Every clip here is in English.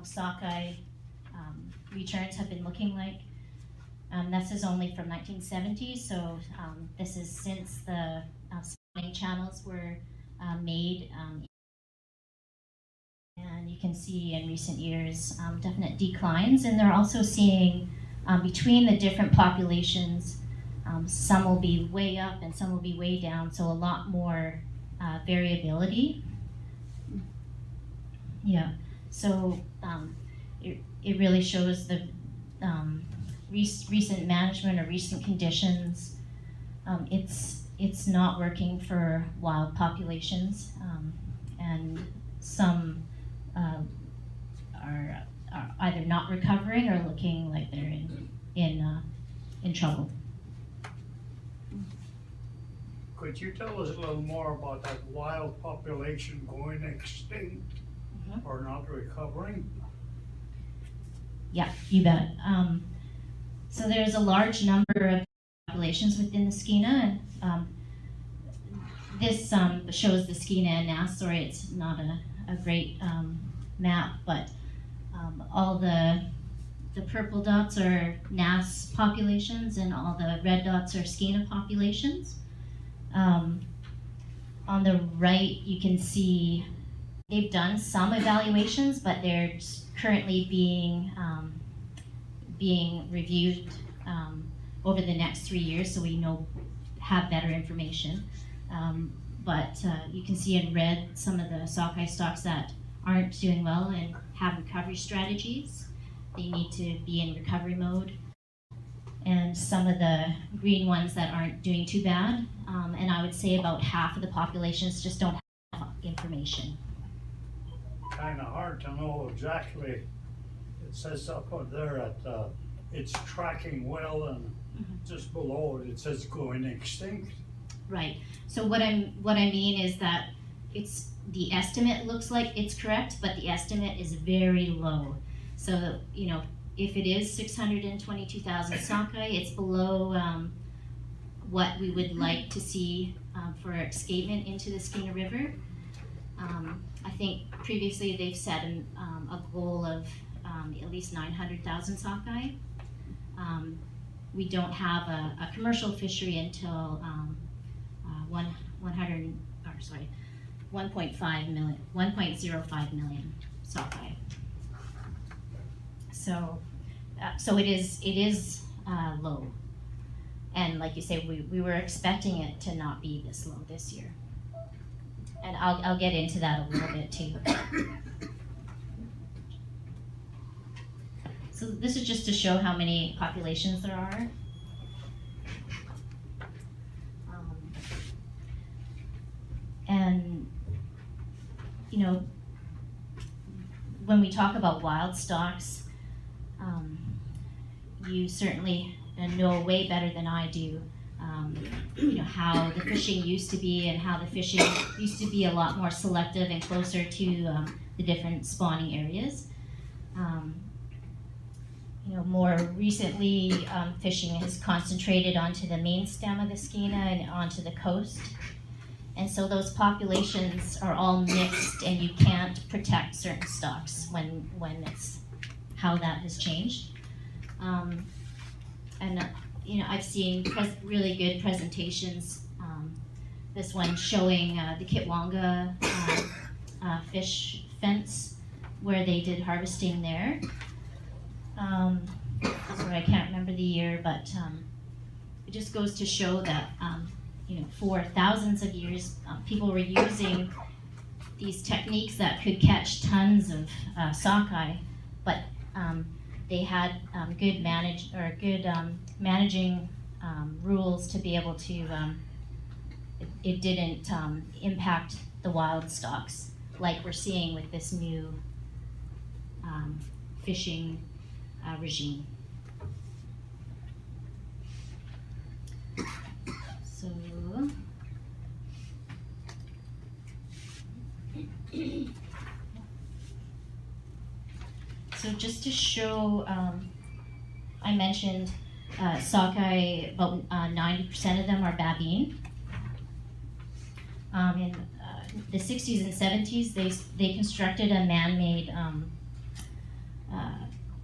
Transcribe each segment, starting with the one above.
sockeye returns have been looking like. This is only from 1970, so this is since the spawning channels were made. And you can see in recent years definite declines, and they're also seeing between the different populations, some will be way up and some will be way down, so a lot more variability. Yeah, so it really shows the recent management or recent conditions. It's not working for wild populations, and some are either not recovering or looking like they're in trouble. Could you tell us a little more about that wild population going extinct or not recovering? Yeah, you bet. So there's a large number of populations within the Skeena, and this shows the Skeena and Nass. Sorry, it's not a great map, but all the purple dots are Nass populations, and all the red dots are Skeena populations. On the right, you can see they've done some evaluations, but they're currently being reviewed over the next 3 years, so we have better information. But you can see in red some of the sockeye stocks that aren't doing well and have recovery strategies. They need to be in recovery mode. And some of the green ones that aren't doing too bad. And I would say about half of the populations just don't have information. Kind of hard to know exactly. It says up there that it's tracking well, and just below it says going extinct. Right. So what I mean is that the estimate looks like it's correct, but the estimate is very low. So if it is 622,000 sockeye, it's below what we would like to see for escapement into the Skeena River. I think previously they've set a goal of at least 900,000 sockeye. We don't have a commercial fishery until 1.05 million sockeye. So it is low, and like you say, we were expecting it to not be this low this year, and I'll get into that a little bit too. So this is just to show how many populations there are. And when we talk about wild stocks, you certainly know way better than I do, how the fishing used to be, and how the fishing used to be a lot more selective and closer to the different spawning areas. More recently, fishing has concentrated onto the main stem of the Skeena and onto the coast. And so those populations are all mixed, and you can't protect certain stocks when it's how that has changed. I've seen really good presentations. This one showing the Kitwanga fish fence, where they did harvesting there. Sorry, I can't remember the year, but it just goes to show that for thousands of years, people were using these techniques that could catch tons of sockeye, but they had good managing rules to be able to. It didn't impact the wild stocks like we're seeing with this new fishing regime. So just to show, I mentioned sockeye, about 90% of them are babbing. In the 60s and 70s, they constructed a man-made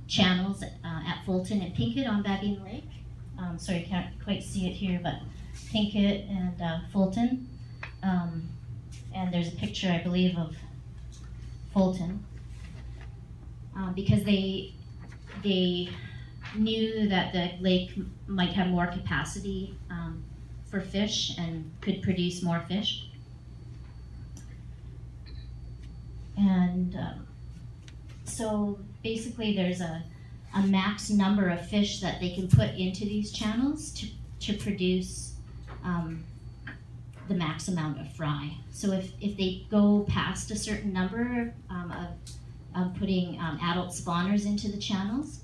channels at Fulton and Pinkett on Babine Lake. Sorry, can't quite see it here, but Pinkett and Fulton. And there's a picture, I believe, of Fulton. Because they knew that the lake might have more capacity for fish and could produce more fish. And so basically there's a max number of fish that they can put into these channels to produce the max amount of fry. So if they go past a certain number of putting adult spawners into the channels,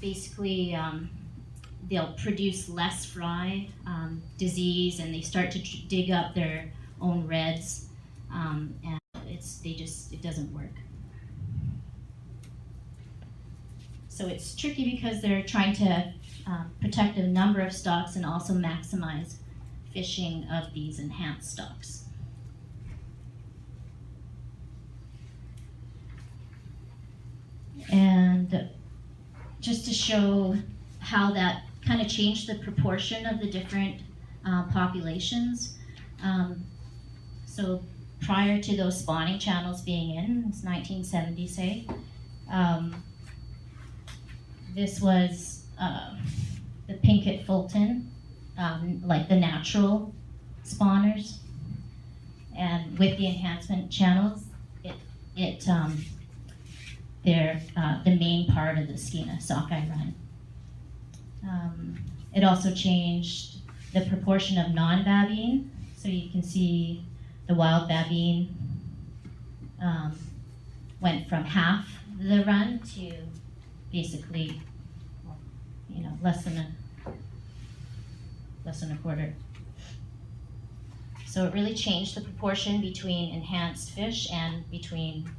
basically they'll produce less fry, disease, and they start to dig up their own reds, and it doesn't work. So it's tricky because they're trying to protect a number of stocks and also maximize fishing of these enhanced stocks. And just to show how that kind of changed the proportion of the different populations. So prior to those spawning channels being in, it's 1970, say, this was the Pinkett Fulton, like the natural spawners. And with the enhancement channels, they're the main part of the Skeena Sockeye Run. It also changed the proportion of non-babine. So you can see the wild babine went from half the run to basically, less than a quarter. So it really changed the proportion between enhanced fish and between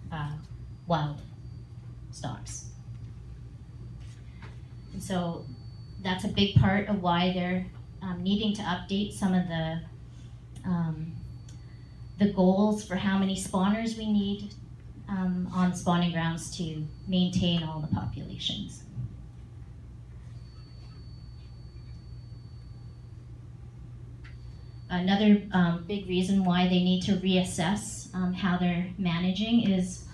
wild stocks. And so that's a big part of why they're needing to update some of the goals for how many spawners we need on spawning grounds to maintain all the populations. Another big reason why they need to reassess how they're managing is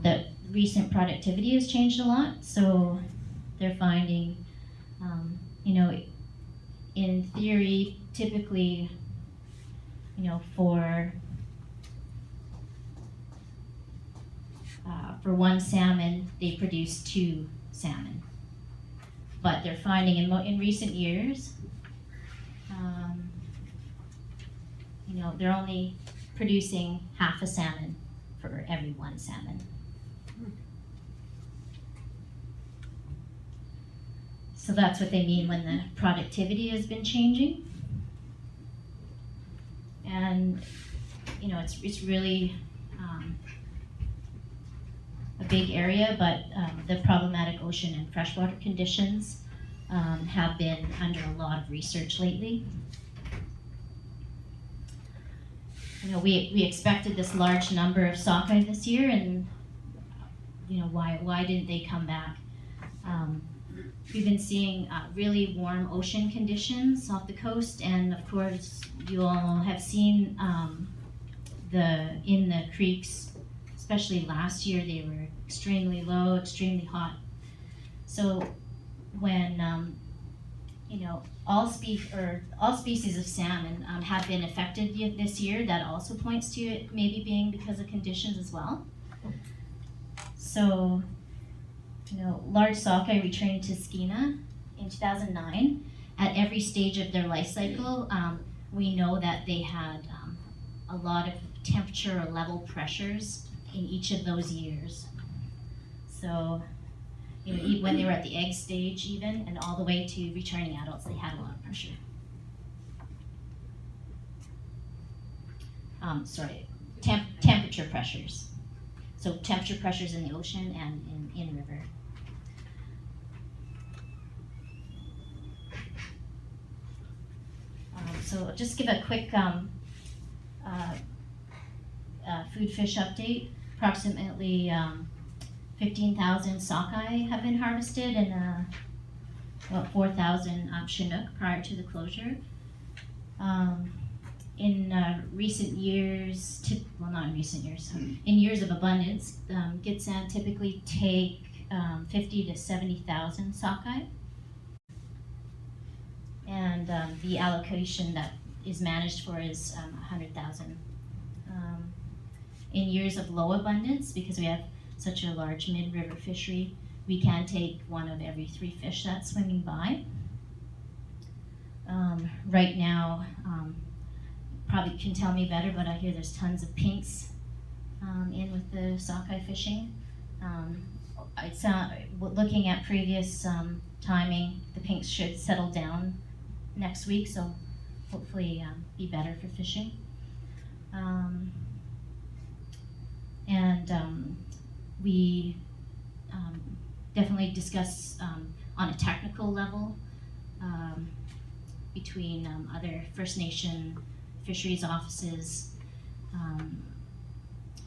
that recent productivity has changed a lot. So they're finding, in theory, typically, for one salmon, they produce 2 salmon. But they're finding in recent years, they're only producing half a salmon for every 1 salmon. So that's what they mean when the productivity has been changing. And, it's really a big area, but the problematic ocean and freshwater conditions have been under a lot of research lately. We expected this large number of sockeye this year, and why didn't they come back? We've been seeing really warm ocean conditions off the coast, and of course you all have seen in the creeks, especially last year, they were extremely low, extremely hot. So when all species of salmon have been affected this year, that also points to it maybe being because of conditions as well. So, large sockeye returned to Skeena in 2009. At every stage of their life cycle, we know that they had a lot of temperature or level pressures in each of those years. So, when they were at the egg stage even, and all the way to returning adults, they had a lot of pressure. Temperature pressures. So temperature pressures in the ocean and in the river. So I'll just give a quick food fish update. Approximately 15,000 sockeye have been harvested and about 4,000 Chinook prior to the closure. In recent years, well, not in recent years, in years of abundance, Gitxsan typically take 50 to 70,000 sockeye. And the allocation that is managed for is 100,000. In years of low abundance, because we have such a large mid-river fishery, we can take one of every 3 fish that's swimming by. Right now, probably can tell me better, but I hear there's tons of pinks in with the sockeye fishing. Looking at previous timing, the pinks should settle down next week, so hopefully be better for fishing. We definitely discuss on a technical level between other First Nation fisheries offices,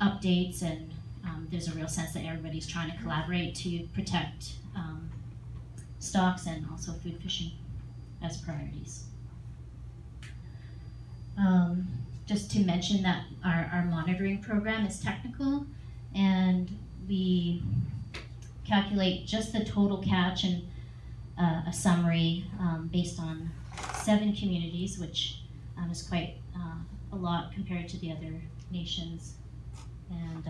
updates, and there's a real sense that everybody's trying to collaborate to protect stocks and also food fishing as priorities. Just to mention that our monitoring program is technical, and we calculate just the total catch and a summary based on 7 communities, which is quite a lot compared to the other nations, and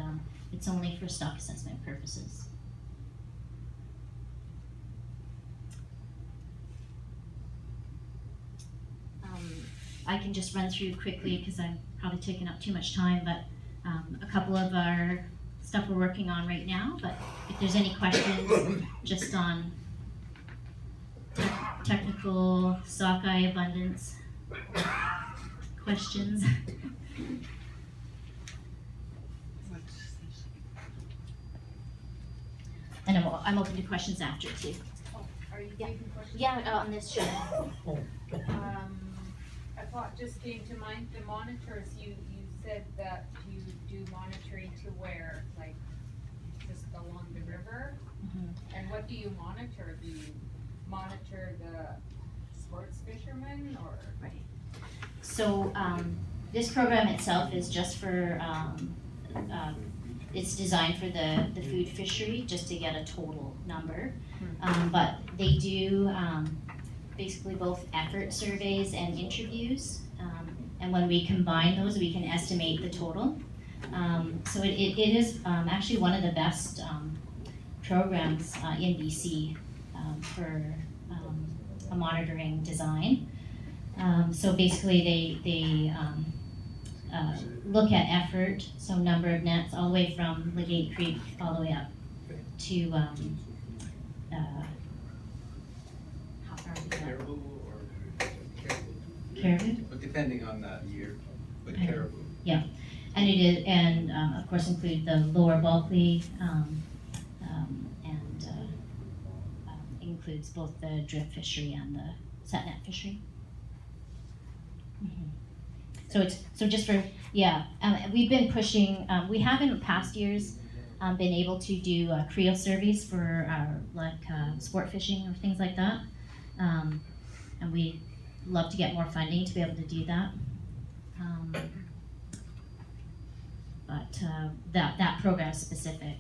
it's only for stock assessment purposes. I can just run through quickly because I'm probably taking up too much time, but a couple of our stuff we're working on right now, but if there's any questions just on technical sockeye abundance questions. And I'm open to questions after too. Oh, are you taking questions? Yeah, on this show. A thought just came to mind, the monitors, you said that you do monitoring to where, like, just along the river? Mm-hmm. And what do you monitor? Do you monitor the sports fishermen, or? Right. So this program itself is just for, it's designed for the food fishery, just to get a total number. But they do basically both effort surveys and interviews. And when we combine those, we can estimate the total. So it is actually one of the best programs in BC for a monitoring design. So basically they look at effort, so number of nets, all the way from Legate Creek all the way up to how far we go? Caribou or Caribou? But depending on the year, but caribou. Yeah, and it is, and of course include the lower Bulkley, and includes both the drift fishery and the set net fishery. Mm-hmm. So just for, we've been pushing, we have in past years been able to do creel surveys for sport fishing or things like that. And we love to get more funding to be able to do that. But that program is specific,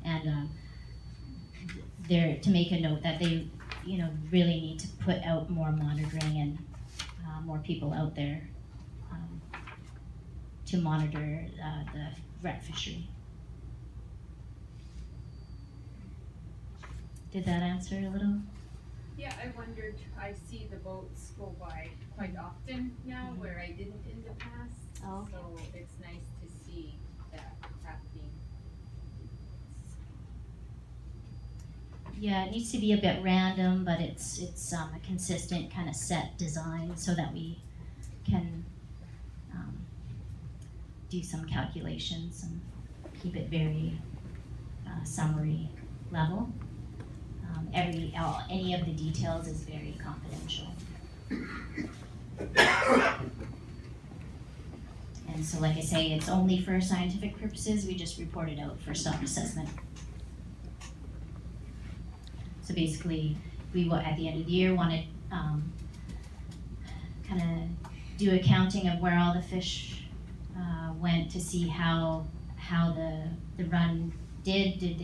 and they're to make a note that they, really need to put out more monitoring and more people out there to monitor the rat fishery. Did that answer a little? Yeah, I wondered, I see the boats go by quite often now, where I didn't in the past. Oh, okay. So it's nice to see that happening. Yeah, it needs to be a bit random, but it's a consistent kind of set design so that we can do some calculations and keep it very summary level. Any of the details is very confidential. And so, like I say, it's only for scientific purposes. We just report it out for stock assessment. So basically, we will, at the end of the year, want to kind of do a counting of where all the fish went to see how the run did. Did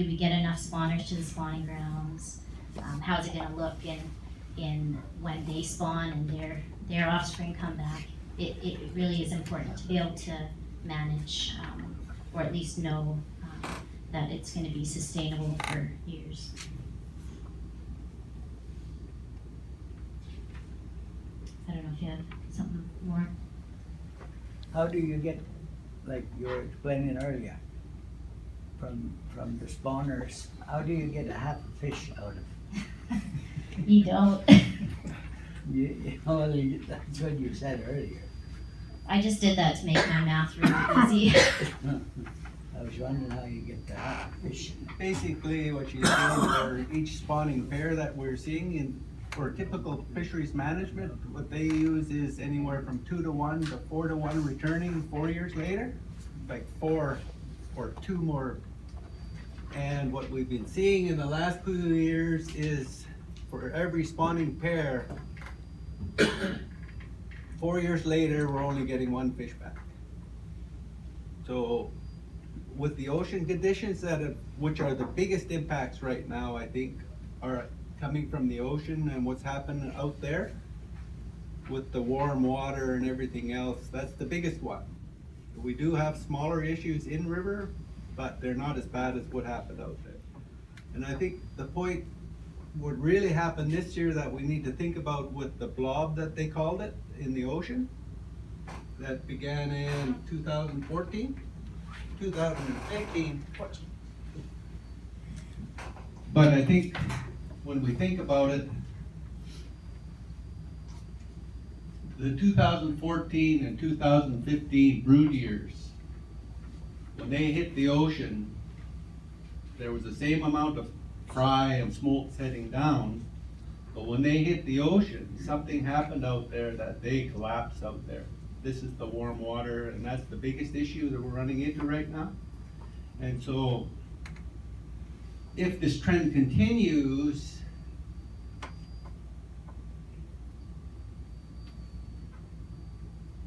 we get enough spawners to the spawning grounds? How's it going to look in when they spawn and their offspring come back? It really is important to be able to manage, or at least know that it's going to be sustainable for years. I don't know if you have something more. How do you get, like you were explaining earlier, from the spawners, how do you get a half a fish out of? You don't. Well, that's what you said earlier. I just did that to make my math really easy. I was wondering how you get the half a fish. Basically, what she's doing for each spawning pair that we're seeing for typical fisheries management, what they use is anywhere from 2 to 1 to 4 to 1 returning 4 years later, like 4 or 2 more. And what we've been seeing in the last few years is for every spawning pair, 4 years later, we're only getting 1 fish back. So with the ocean conditions which are the biggest impacts right now, I think, are coming from the ocean and what's happening out there with the warm water and everything else. That's the biggest one. We do have smaller issues in river, but they're not as bad as what happened out there. And I think the point would really happen this year that we need to think about with the blob that they called it in the ocean that began in 2014, 2015. But I think when we think about it, the 2014 and 2015 brood years, when they hit the ocean, there was the same amount of fry and smolts heading down, but when they hit the ocean, something happened out there that they collapsed out there. This is the warm water, and that's the biggest issue that we're running into right now. And so, if this trend continues,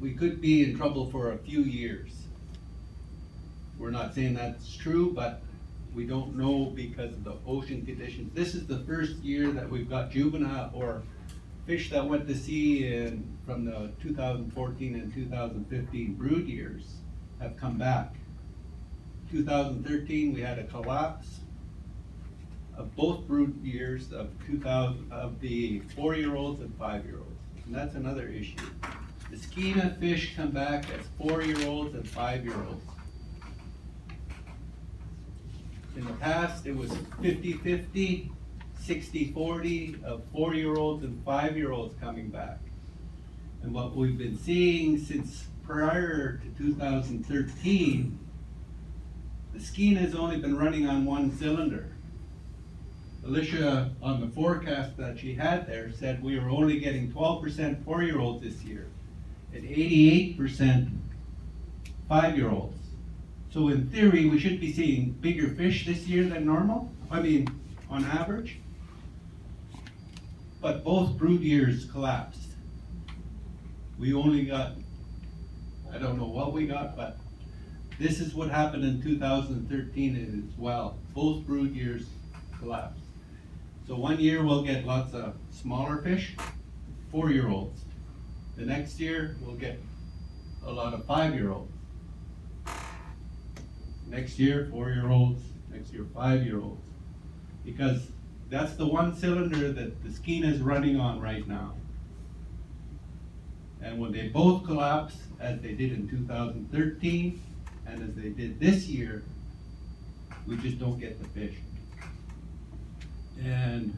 we could be in trouble for a few years. We're not saying that's true, but we don't know because of the ocean conditions. This is the first year that we've got juvenile or fish that went to sea from the 2014 and 2015 brood years have come back. 2013 we had a collapse of both brood years of the 4-year-olds and 5-year-olds. And that's another issue. The skeena fish come back as 4-year-olds and 5-year-olds. In the past, it was 50-50, 60-40 of 4-year-olds and 5-year-olds coming back. And what we've been seeing since prior to 2013, the skeena has only been running on 1 cylinder. Alicia, on the forecast that she had there, said we were only getting 12% 4-year-olds this year and 88% 5-year-olds. So in theory, we should be seeing bigger fish this year than normal, on average. But both brood years collapsed. We only got, I don't know what we got, but this is what happened in 2013 as well. Both brood years collapsed. So 1 year we'll get lots of smaller fish, 4-year-olds. The next year we'll get a lot of 5-year-olds. Next year, 4-year-olds, next year, 5-year-olds. Because that's the 1 cylinder that the skeena is running on right now. And when they both collapse, as they did in 2013, and as they did this year, we just don't get the fish. And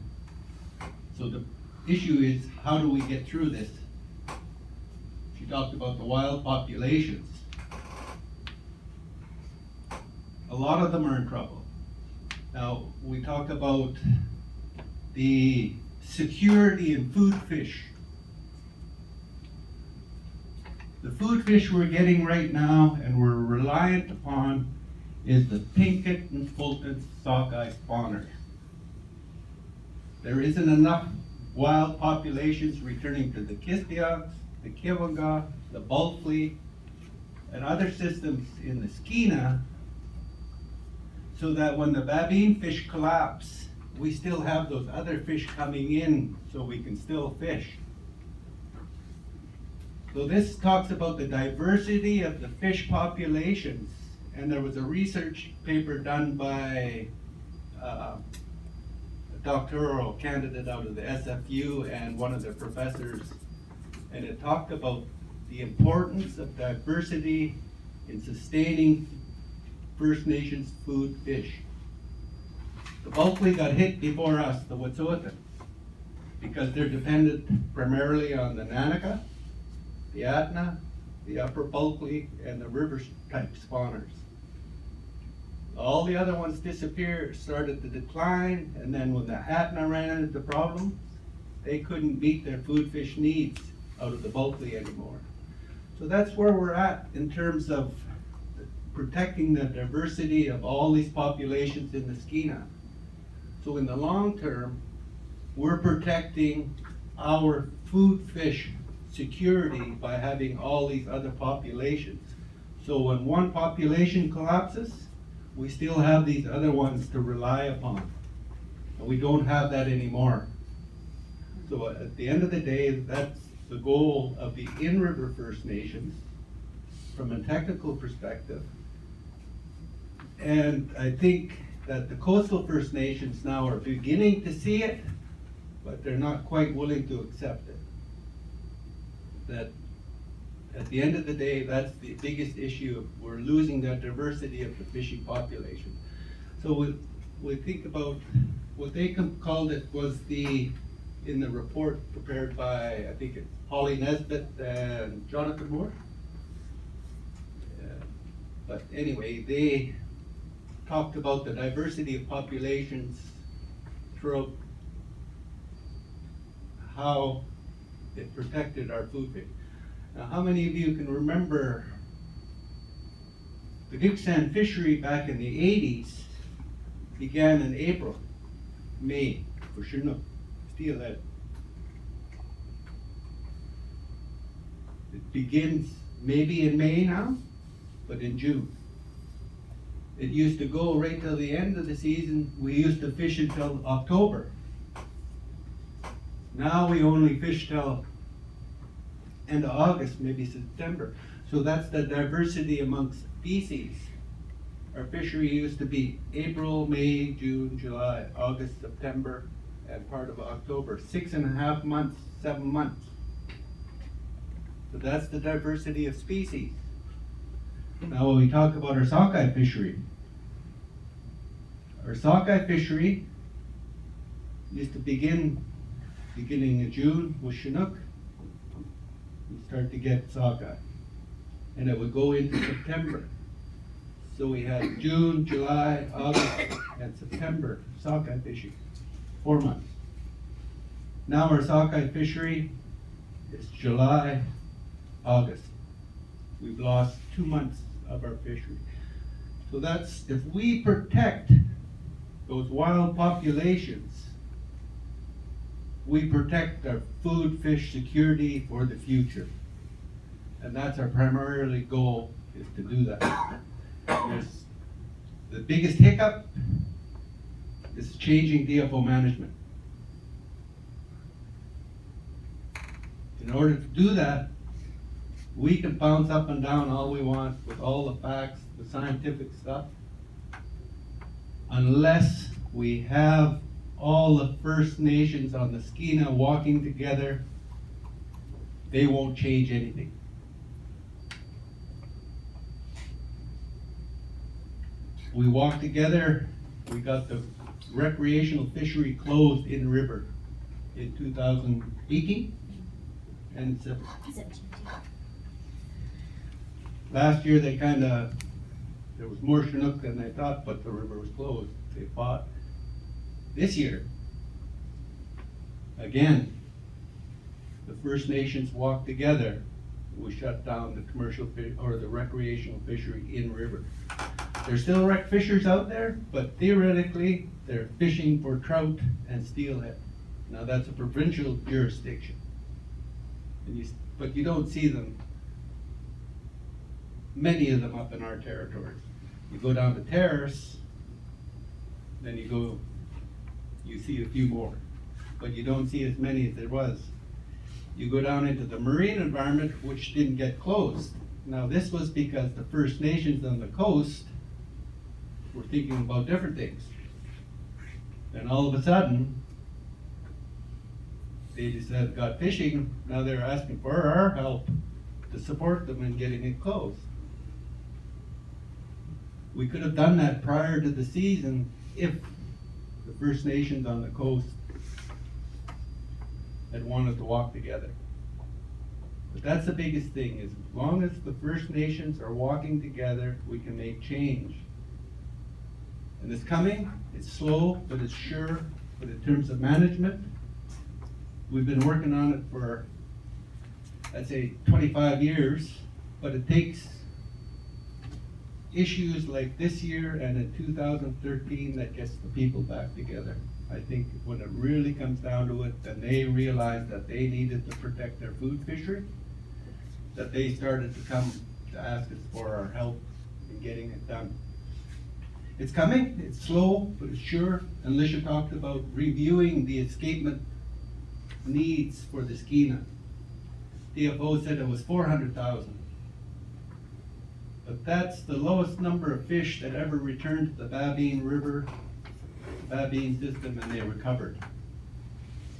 so the issue is, how do we get through this? She talked about the wild populations. A lot of them are in trouble. Now, we talk about the security in food fish. The food fish we're getting right now and we're reliant upon is the Pinkett and Fulton sockeye spawner. there isn't enough wild populations returning to the Kistiaks, the Kivanga, the Bulkley, and other systems in the Skeena, so that when the baleen fish collapse, we still have those other fish coming in so we can still fish. So this talks about the diversity of the fish populations, and there was a research paper done by a doctoral candidate out of the SFU and one of their professors, and it talked about the importance of diversity in sustaining First Nations food fish. The Bulkley got hit before us, the Wet'suwet'en, because they're dependent primarily on the Nanaka, the Atna, the Upper Bulkley, and the river type spawners. All the other ones started to decline, and then when the Atna ran into problems, they couldn't meet their food fish needs out of the Bulkley anymore. So that's where we're at in terms of protecting the diversity of all these populations in the Skeena. So in the long term, we're protecting our food fish security by having all these other populations. So when one population collapses, we still have these other ones to rely upon. And we don't have that anymore. So at the end of the day, that's the goal of the in-river First Nations from a technical perspective. And I think that the coastal First Nations now are beginning to see it, but they're not quite willing to accept it. That at the end of the day, that's the biggest issue. We're losing that diversity of the fishing population. So we think about what they called it was in the report prepared by, I think it's Holly Nesbitt and Jonathan Moore. But anyway, they talked about the diversity of populations throughout how it protected our food fish. Now, how many of you can remember the Gitxsan fishery back in the 80s began in April, May, for Chinook, steelhead. It begins maybe in May now, but in June. It used to go right till the end of the season. We used to fish until October. Now we only fish till end of August, maybe September. So that's the diversity amongst species. Our fishery used to be April, May, June, July, August, September, and part of October. 6.5 months, 7 months. So that's the diversity of species. Now when we talk about our sockeye fishery, our sockeye fishery used to beginning of June with Chinook. We start to get sockeye, and it would go into September. So we had June, July, August, and September sockeye fishing, 4 months. Now our sockeye fishery is July, August. We've lost 2 months of our fishery. So that's, if we protect those wild populations, we protect our food fish security for the future. And that's our primary goal, is to do that. The biggest hiccup is changing DFO management. In order to do that, we can bounce up and down all we want with all the facts, the scientific stuff, unless we have all the First Nations on the Skeena walking together, they won't change anything. We walked together, we got the recreational fishery closed in the river in 2018. And last year there was more Chinook than they thought, but the river was closed. They fought. This year, again, the First Nations walked together. We shut down the commercial or the recreational fishery in river. There's still rec fishers out there, but theoretically, they're fishing for trout and steelhead. Now, that's a provincial jurisdiction. But you don't see them, many of them up in our territories. You go down to Terrace, then you see a few more, but you don't see as many as there was. You go down into the marine environment, which didn't get closed. Now, this was because the First Nations on the coast were thinking about different things. And all of a sudden, they just got fishing. Now they're asking for our help to support them in getting it closed. We could have done that prior to the season if the First Nations on the coast had wanted to walk together. But that's the biggest thing, is as long as the First Nations are walking together, we can make change. And it's coming, it's slow, but it's sure. But in terms of management, we've been working on it for, I'd say, 25 years, but it takes issues like this year and in 2013 that gets the people back together. I think when it really comes down to it, and they realized that they needed to protect their food fishery, that they started to come to ask us for our help in getting it done. It's coming, it's slow, but it's sure. And Lisha talked about reviewing the escapement needs for the Skeena. DFO said it was 400,000. But that's the lowest number of fish that ever returned to the Babine River, Babine system, and they recovered.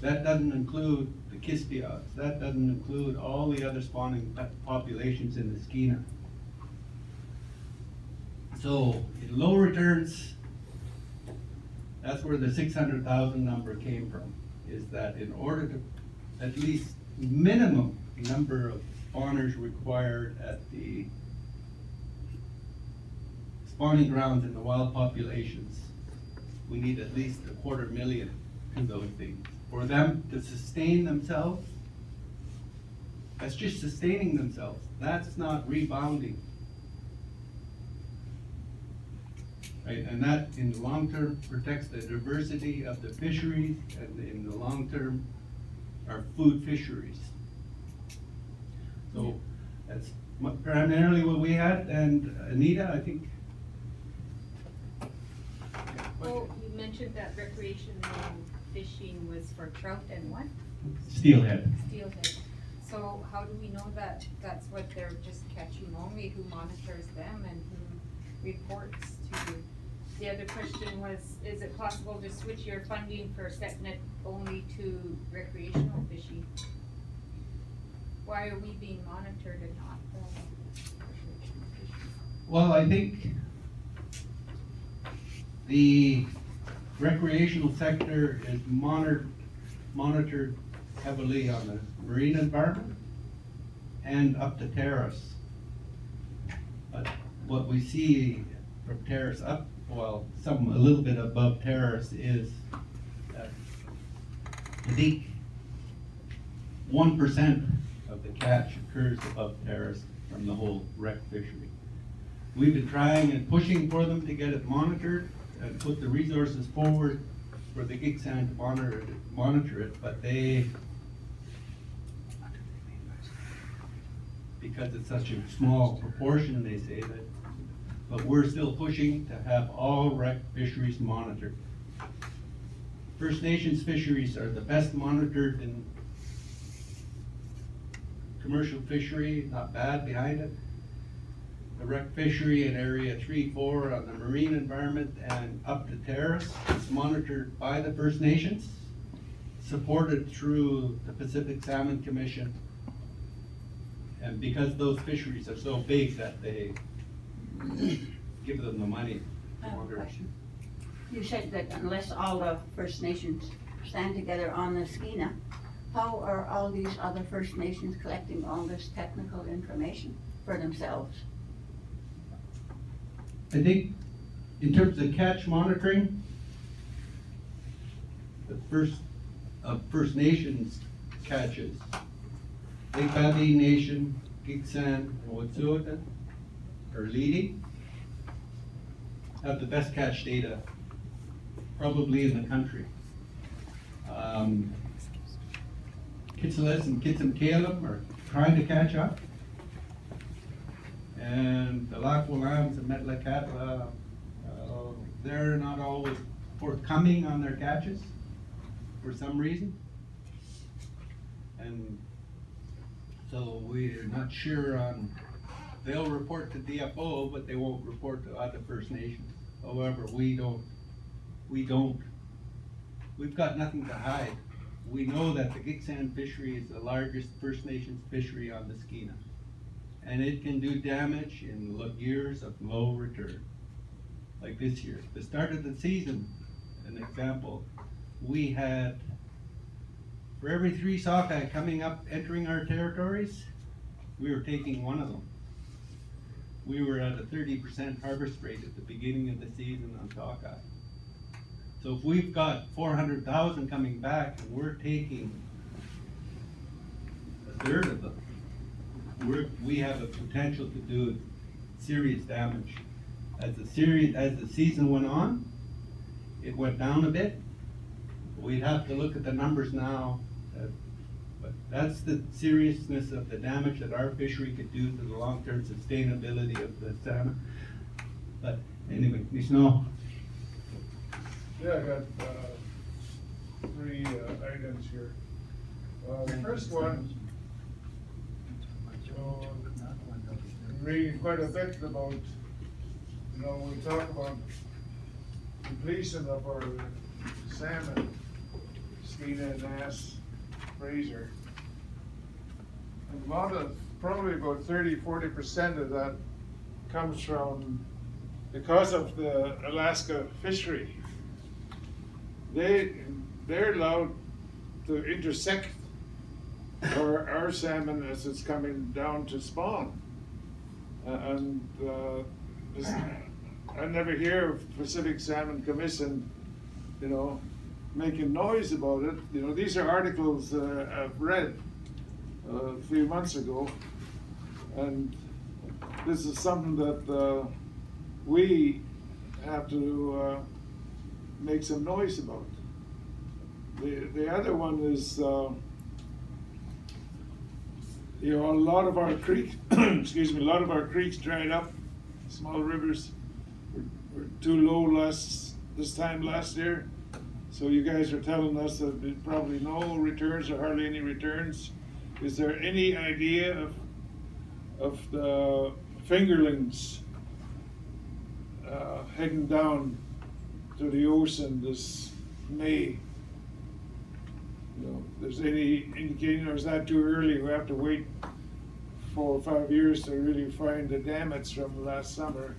That doesn't include the Kistias. That doesn't include all the other spawning populations in the Skeena. So, in low returns, that's where the 600,000 number came from, is that in order to, at least minimum number of spawners required at the spawning grounds in the wild populations, we need at least 250,000 in those things. For them to sustain themselves, that's just sustaining themselves. That's not rebounding. Right? And that, in the long term, protects the diversity of the fisheries, and in the long term, our food fisheries. So that's primarily what we had. And Anita, I think. Well, you mentioned that recreational fishing was for trout and what? Steelhead. Steelhead. So how do we know that that's what they're just catching only? Who monitors them and who reports to? The other question was, is it possible to switch your funding for setting it only to recreational fishing? Why are we being monitored and not recreational fishing? Well, I think the recreational sector is monitored heavily on the marine environment and up to terrace. But what we see from terrace up, well, a little bit above terrace, is that I think 1% of the catch occurs above terrace from the whole rec fishery. We've been trying and pushing for them to get it monitored and put the resources forward for the Gitxsan to monitor it, but they, because it's such a small proportion, they say that, but we're still pushing to have all rec fisheries monitored. First Nations fisheries are the best monitored in commercial fishery, not bad behind it. The rec fishery in area 3-4 on the marine environment and up to terrace is monitored by the First Nations, supported through the Pacific Salmon Commission. And because those fisheries are so big that they give them the money. I have a question. You said that unless all the First Nations stand together on the Skeena, how are all these other First Nations collecting all this technical information for themselves? I think in terms of catch monitoring, the First Nations catches, Lake Babine Nation, Gitxsan, and Wet'suwet'en are leading, have the best catch data probably in the country. Gitxsan and Gitxsan are trying to catch up. And the Lakwalams and Metlakatla, they're not always forthcoming on their catches for some reason. And so we're not sure on, they'll report to DFO, but they won't report to other First Nations. However, we've got nothing to hide. We know that the Gitxsan fishery is the largest First Nations fishery on the Skeena. And it can do damage in years of low return. Like this year, the start of the season, an example, we had, for every 3 sockeye coming up, entering our territories, we were taking 1 of them. We were at a 30% harvest rate at the beginning of the season on sockeye. So if we've got 400,000 coming back and we're taking a third of them, we have the potential to do serious damage. As the season went on, it went down a bit. We'd have to look at the numbers now, but that's the seriousness of the damage that our fishery could do to the long-term sustainability of the salmon. But anyway, we know. Yeah, I got 3 items here. The first one, I'm reading quite a bit about, we talk about depletion of our salmon, Skeena, Nass, Fraser. And probably about 30–40% of that comes from, because of the Alaska fishery. They're allowed to intersect our salmon as it's coming down to spawn. I never hear of Pacific Salmon Commission, making noise about it. These are articles I've read a few months ago, and this is something that we have to make some noise about. The other one is, a lot of our creeks, a lot of our creeks dried up. Small rivers were too low this time last year. So you guys are telling us that there's probably no returns or hardly any returns. Is there any idea of the fingerlings heading down to the ocean this May? There's any indication, or is that too early? We have to wait 4 or 5 years to really find the damage from last summer.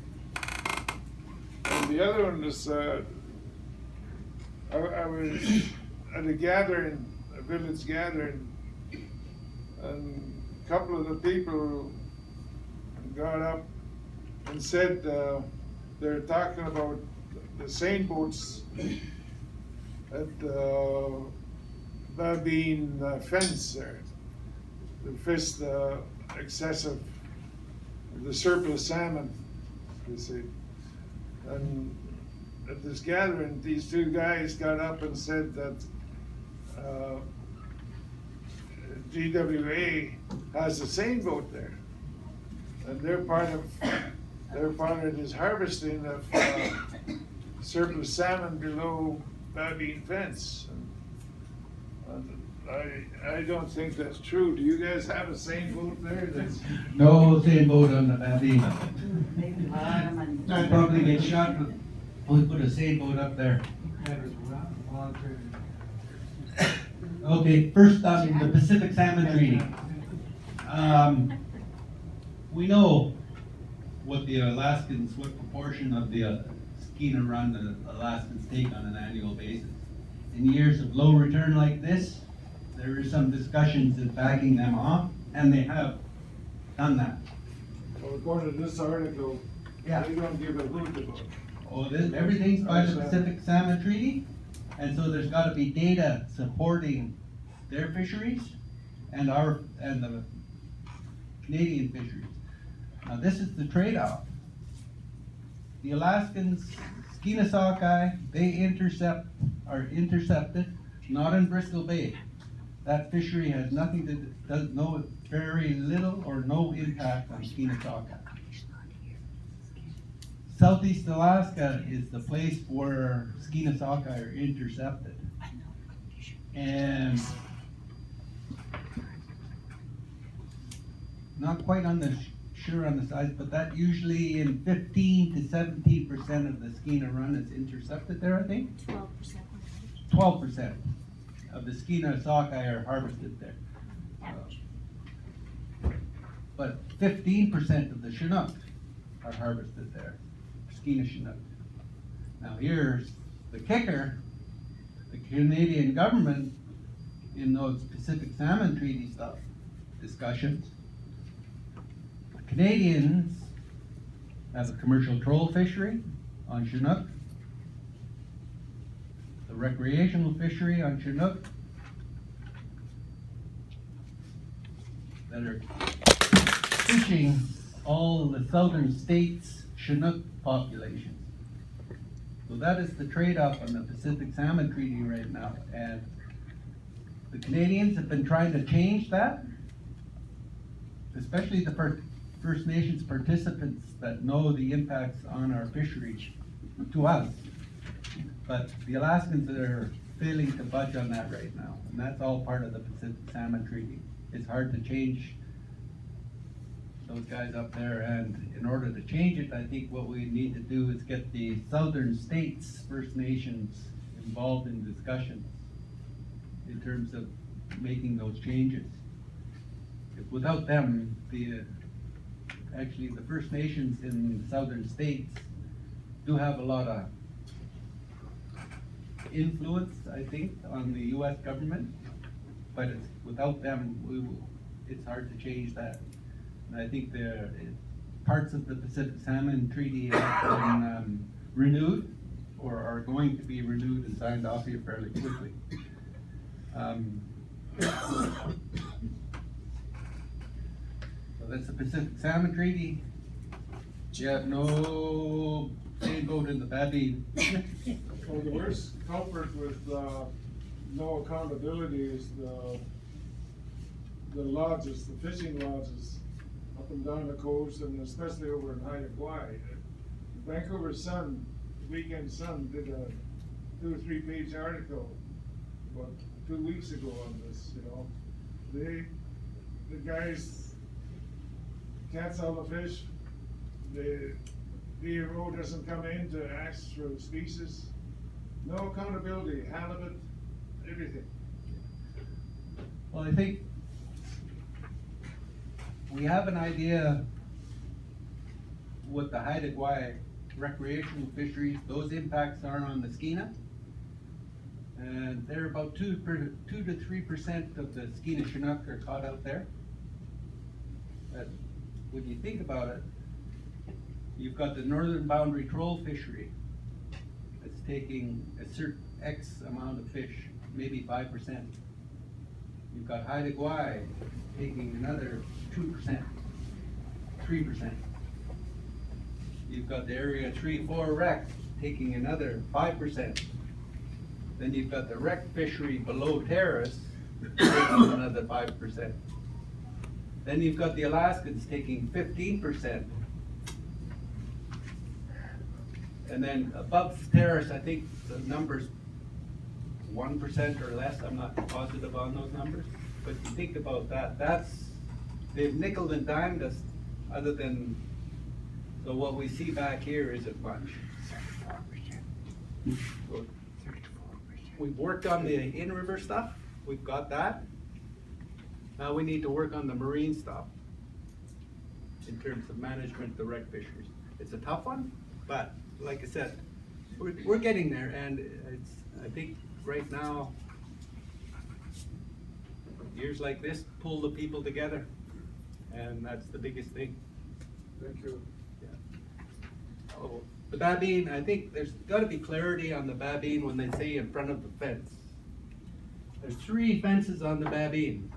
And the other one is, I was at a gathering, a village gathering, and a couple of the people got up and said they're talking about the seine boats at Babine fence there, to fish the excessive, the surplus salmon, you see. And at this gathering, these 2 guys got up and said that GWA has a seine boat there, and they're part of this harvesting of surplus salmon below Babine fence. And I don't think that's true. Do you guys have a seine boat there? No seine boat on the Babine. I'd probably get shot if we put a seine boat up there. Okay, first on the Pacific Salmon Treaty. We know what the Alaskans, what proportion of the Skeena run the Alaskans take on an annual basis. In years of low return like this, there is some discussions in backing them off, and they have done that. Well, according to this article, Yeah. they don't give a hoot about it. Oh, everything's by the Pacific Salmon Treaty, and so there's got to be data supporting their fisheries and the Canadian fisheries. Now, this is the trade-off. The Alaskans, Skeena sockeye, they are intercepted not in Bristol Bay. That fishery has nothing to, does no, very little or no impact on Skeena Sockeye. Southeast Alaska is the place where Skeena Sockeye are intercepted. And not quite on the sure on the size, but that usually in 15 to 17% of the Skeena run is intercepted there, I think. 12%. 12% of the Skeena Sockeye are harvested there. Average. But 15% of the Chinook are harvested there, Skeena Chinook. Now here's the kicker. The Canadian government, in those Pacific Salmon Treaty stuff, discussions, the Canadians have a commercial troll fishery on Chinook, the recreational fishery on Chinook, that are fishing all the southern states' Chinook populations. So that is the trade-off on the Pacific Salmon Treaty right now, and the Canadians have been trying to change that, especially the First Nations participants that know the impacts on our fisheries to us. But the Alaskans are failing to budge on that right now, and that's all part of the Pacific Salmon Treaty. It's hard to change those guys up there, and in order to change it, I think what we need to do is get the southern states, First Nations, involved in discussions in terms of making those changes. If without them, actually the First Nations in the southern states do have a lot of influence, I think, on the U.S. government, but without them, it's hard to change that. And I think parts of the Pacific Salmon Treaty have been renewed, or are going to be renewed and signed off here fairly quickly. So that's the Pacific Salmon Treaty. You have no sailboat in the Babine. Well, the worst culprit with no accountability is the lodges, the fishing lodges up and down the coast, and especially over in Haida Gwaii. The Vancouver Sun, Weekend Sun, did a 2 or 3 page article about 2 weeks ago on this. You know, the guys can't sell the fish. The DRO doesn't come in to ask for species. No accountability, halibut, everything. Well, I think we have an idea what the Haida Gwaii recreational fisheries, those impacts are on the Skeena. And they're about 2 to 3% of the Skeena Chinook are caught out there. But when you think about it, you've got the northern boundary troll fishery that's taking a certain X amount of fish, maybe 5%. You've got Haida Gwaii taking another 2%, 3%. You've got the Area 3-4 rec taking another 5%. Then you've got the rec fishery below terrace taking another 5%. Then you've got the Alaskans taking 15%. And then above terrace, I think the number's 1% or less. I'm not positive on those numbers. But you think about that, they've nickeled and dimed us, other than, so what we see back here isn't much. So we've worked on the in-river stuff, we've got that. Now we need to work on the marine stuff in terms of management of the rec fisheries. It's a tough one, but like I said, we're getting there, and I think right now, years like this pull the people together, and that's the biggest thing. Thank you. Yeah. Oh, the Babine, I think there's got to be clarity on the Babine when they say in front of the fence. There's 3 fences on the Babine.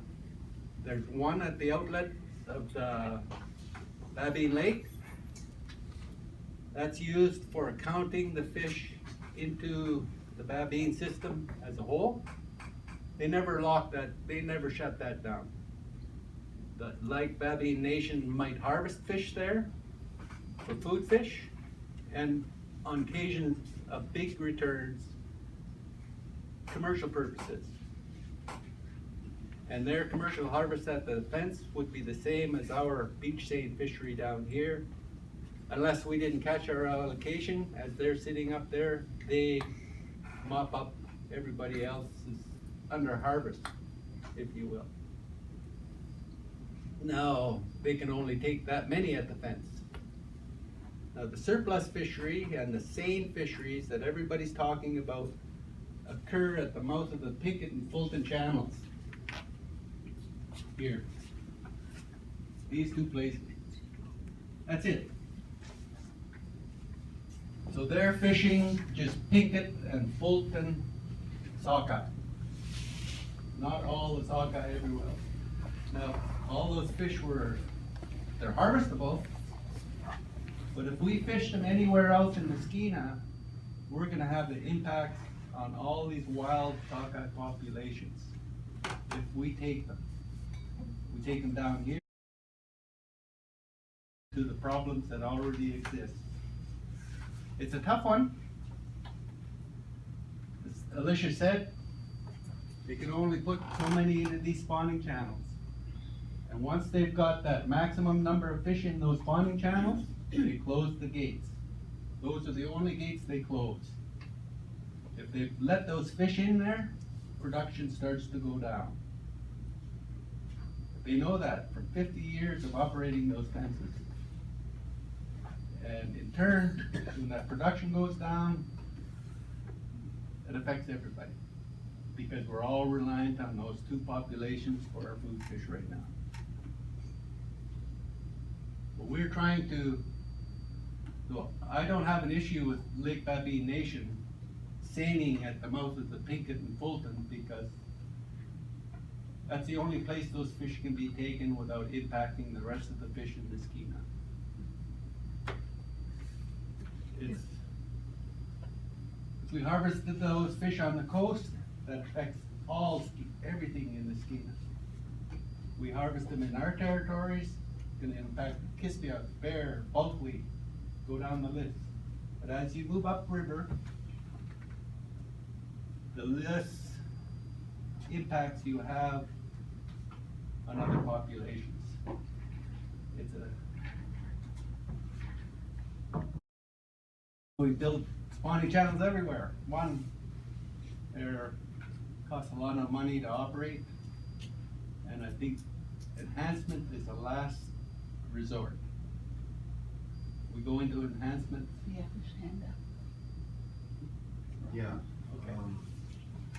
There's one at the outlet of the Babine Lake. That's used for counting the fish into the Babine system as a whole. they never locked that, they never shut that down. The Lake Babine Nation might harvest fish there for food fish, and on occasion, a big returns, commercial purposes. And their commercial harvest at the fence would be the same as our beach seine fishery down here. Unless we didn't catch our allocation, as they're sitting up there, they mop up everybody else's under harvest, if you will. Now, they can only take that many at the fence. Now, the surplus fishery and the seine fisheries that everybody's talking about occur at the mouth of the Pickett and Fulton channels. Here. These two places. That's it. So they're fishing just Pickett and Fulton sockeye. Not all the sockeye everywhere else. Now, all those fish they're harvestable, but if we fish them anywhere else in the Skeena, we're gonna have the impact on all these wild sockeye populations if we take them. We take them down here to the problems that already exist. It's a tough one. As Alicia said, they can only put so many into these spawning channels. And once they've got that maximum number of fish in those spawning channels, they close the gates. Those are the only gates they close. If they let those fish in there, production starts to go down. They know that from 50 years of operating those fences. And in turn, when that production goes down, it affects everybody. Because we're all reliant on those two populations for our food fish right now. But we're trying to, so I don't have an issue with Lake Babine Nation seining at the mouth of the Pinkett and Fulton, because that's the only place those fish can be taken without impacting the rest of the fish in the Skeena. If we harvested those fish on the coast, that affects everything in the Skeena. We harvest them in our territories, it's going to impact Kispia, Bear, Bulkley, go down the list. But as you move upriver, the less impacts you have on other populations. We build spawning channels everywhere. One, they're costs a lot of money to operate, and I think enhancement is the last resort. We go into enhancement. Yeah, just hand up. Yeah. Okay.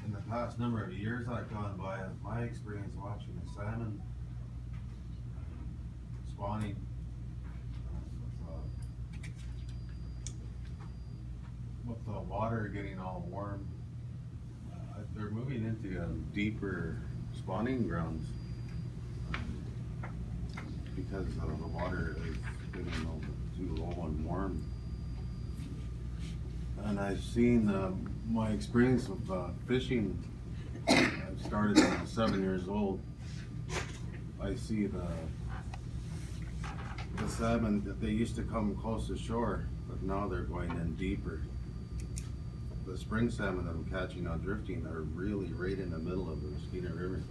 In the past number of years I've gone by, my experience watching the salmon spawning with the water getting all warm, they're moving into deeper spawning grounds because the water is getting a little bit too low and warm. And I've seen my experience of fishing. I've started when I was 7 years old. I see the salmon that they used to come close to shore, but now they're going in deeper. The spring salmon that I'm catching on drifting are really right in the middle of the Skeena River.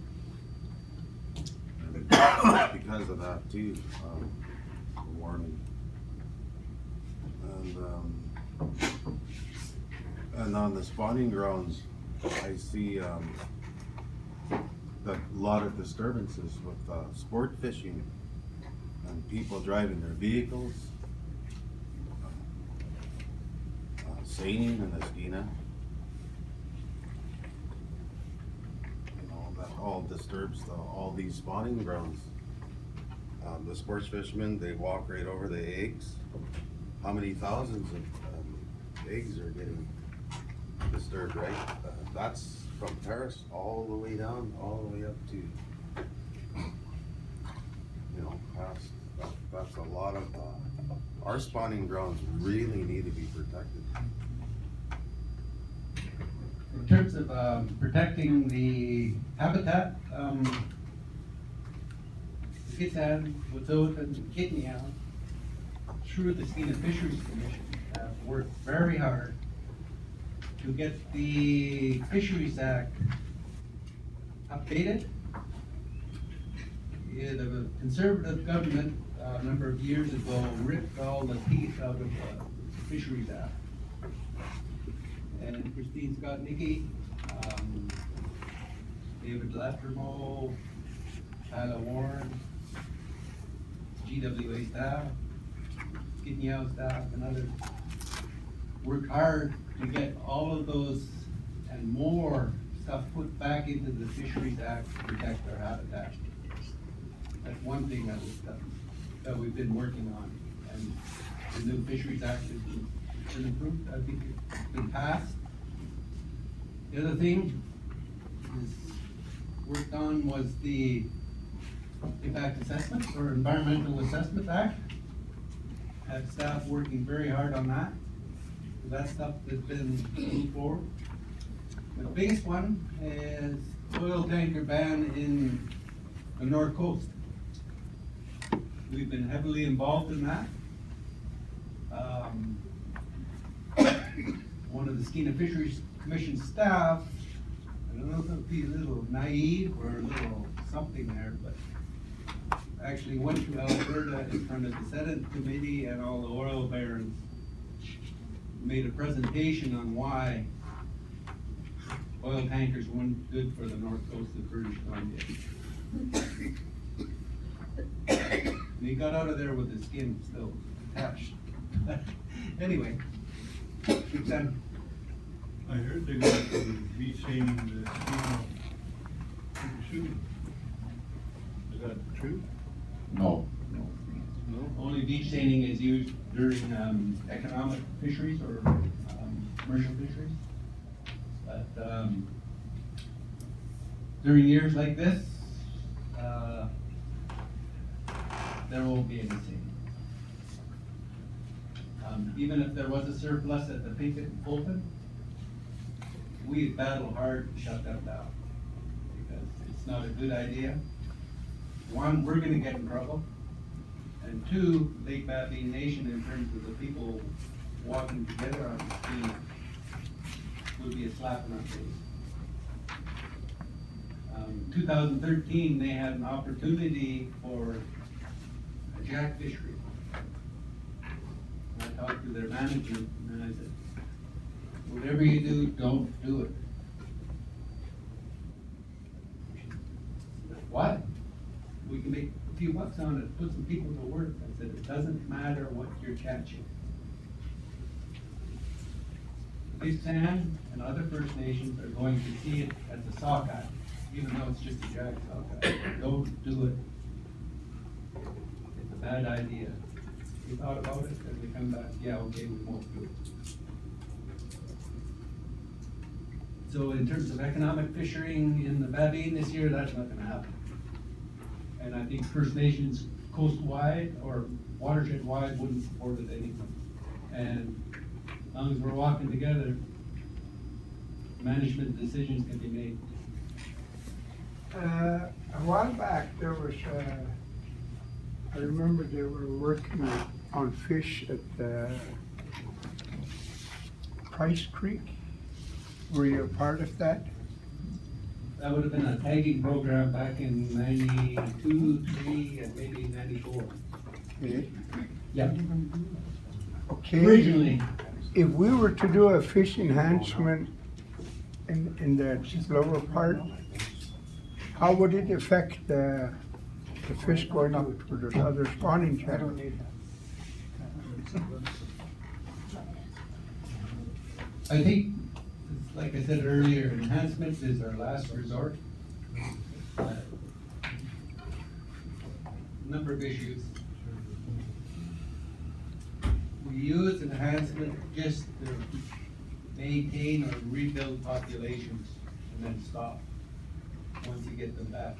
And because of that too, the warming. And on the spawning grounds, I see a lot of disturbances with sport fishing and people driving their vehicles, seining in the Skeena. You know, that all disturbs all these spawning grounds. The sports fishermen, they walk right over the eggs. How many thousands of eggs are getting disturbed, right? That's from Terrace all the way down, all the way up to, you know, past. That's a lot of, our spawning grounds really need to be protected. in terms of protecting the habitat, Gitxsan, Wet'suwet'en, and Kitneyah, through the Skeena Fisheries Commission, have worked very hard to get the Fisheries Act updated. Yeah, the conservative government a number of years ago ripped all the teeth out of the Fisheries Act. And Christine Scott Nicky, David Latrimo, Tyler Warren, GWA staff, Kitneyah staff, and others worked hard to get all of those and more stuff put back into the Fisheries Act to protect our habitat. That's one thing that was done, that we've been working on, and the new Fisheries Act has been approved. I think it's been passed. The other thing is worked on was the Impact Assessment or Environmental Assessment Act. Had staff working very hard on that. So that stuff has been moved forward. The biggest one is oil tanker ban in the North Coast. We've been heavily involved in that. One of the Skeena Fisheries Commission staff, I don't know if it'd be a little naive or a little something there, but actually went to Alberta in front of the Senate Committee and all the oil barons, made a presentation on why oil tankers weren't good for the north coast of British Columbia. And he got out of there with his skin still attached. Anyway, Gitxsan. I heard they're going to be changing the Skeena pretty soon. Is that true? No. Only beach staining is used during economic fisheries or commercial fisheries. But during years like this, there won't be any staining. Even if there was a surplus at the Pinkett and Fulton, we battle hard to shut that down because it's not a good idea. One, we're gonna get in trouble. And two, Lake Babine Nation, in terms of the people walking together on the street, would be a slap in our face. 2013, they had an opportunity for a jack fishery. I talked to their management and I said, whatever you do, don't do it. Why? We can make a few bucks on it, put some people to work. I said, it doesn't matter what you're catching. Gitxsan and other First Nations are going to see it as a sockeye, even though it's just a jack sockeye. Don't do it. It's a bad idea. We thought about it, and we come back, yeah, okay, we won't do it. So in terms of economic fishing in the Babine this year, that's not gonna happen. And I think First Nations coast-wide or watershed-wide wouldn't support it anyway. And as long as we're walking together, management decisions can be made. A while back, there was, I remember they were working on fish at Price Creek. Were you a part of that? That would have been a tagging program back in 92, 3, and maybe 94. Okay. Yeah. Okay. Originally. If we were to do a fish enhancement in the lower part, how would it affect the fish going up to those other spawning channels? I think, like I said earlier, enhancement is our last resort. Number of issues. We use enhancement just to maintain or rebuild populations and then stop once you get them back.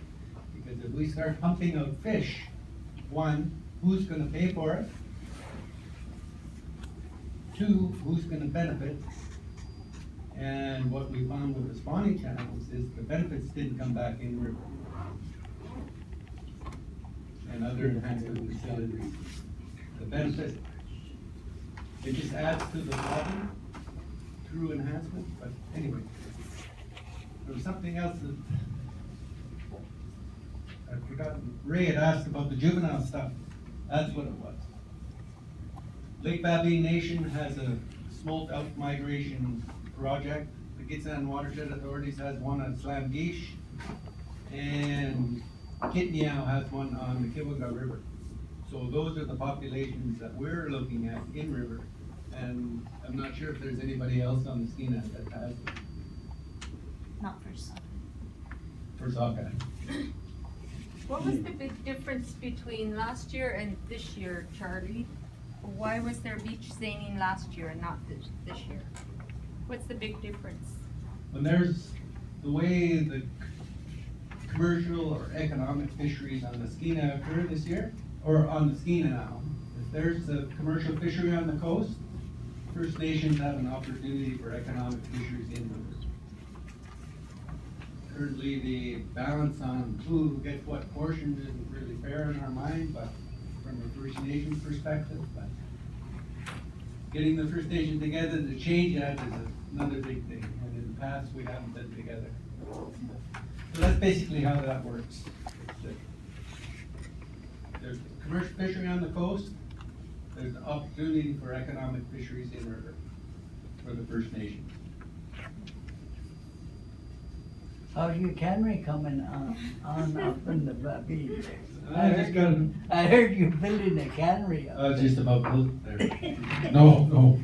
Because if we start pumping out fish, one, who's gonna pay for it? Two, who's gonna benefit? And what we found with the spawning channels is the benefits didn't come back in river. And other enhancement facilities. The benefit, it just adds to the problem through enhancement, but anyway. There was something else that I've forgotten. Ray had asked about the juvenile stuff. That's what it was. Lake Babine Nation has a smolt out migration project. The Gitxsan Watershed Authorities has one on Slamgish. And Kitneow has one on the Kiwaga River. So those are the populations that we're looking at in river. And I'm not sure if there's anybody else on the Skeena that has it. Not for some. For Sockeye. What was the big difference between last year and this year, Charlie? Why was there beach seining last year and not this year? What's the big difference? When there's the way the commercial or economic fisheries on the Skeena occur this year, or on the Skeena now, if there's a commercial fishery on the coast, First Nations have an opportunity for economic fisheries in rivers. Currently, the balance on who gets what portion isn't really fair in our mind, but from a First Nation perspective, but getting the First Nation together to change that is another big thing, and in the past, we haven't been together. So that's basically how that works. There's commercial fishery on the coast, there's an opportunity for economic fisheries in river for the First Nations. How's your cannery coming on up in the Babine? I I heard you building a cannery up there. Just about built there. No.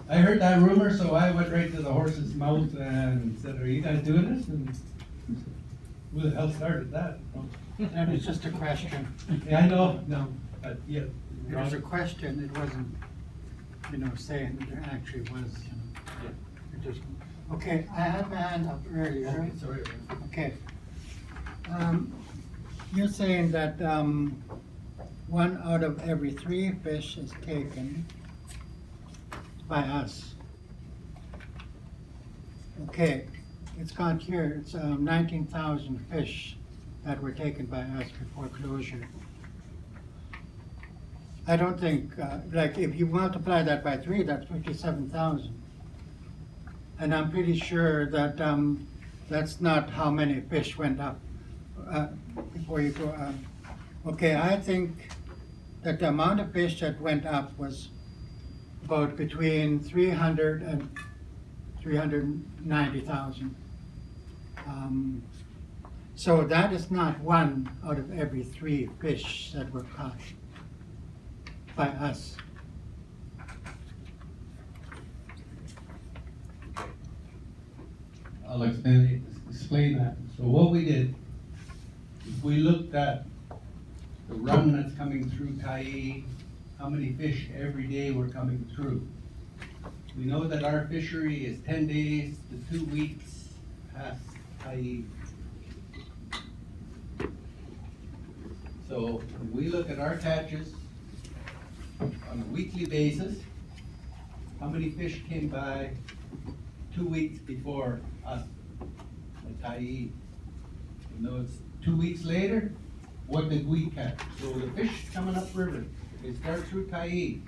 I heard that rumor, so I went right to the horse's mouth and said, "Are you guys doing this?" And who the hell started that? That was just a question. Yeah, I know, no, but yeah. It was a question, it wasn't, saying that there actually was, It just, okay, I had my hand up earlier. Okay, sorry. Okay. You're saying that, 1 out of every 3 fish is taken by us. Okay, it's gone here, it's 19,000 fish that were taken by us before closure. I don't think, like if you multiply that by 3, that's 57,000. And I'm pretty sure that that's not how many fish went up before you go. Okay, I think that the amount of fish that went up was about between 300 and 390,000. So that is not 1 out of every 3 fish that were caught by us. I'll explain that. So what we did, is we looked at the run that's coming through Tyee, how many fish every day were coming through. We know that our fishery is 10 days to 2 weeks past Tyee. So we look at our catches on a weekly basis, how many fish came by 2 weeks before us at Tyee. And those 2 weeks later, what did we catch? So the fish coming upriver, they start through Tyee.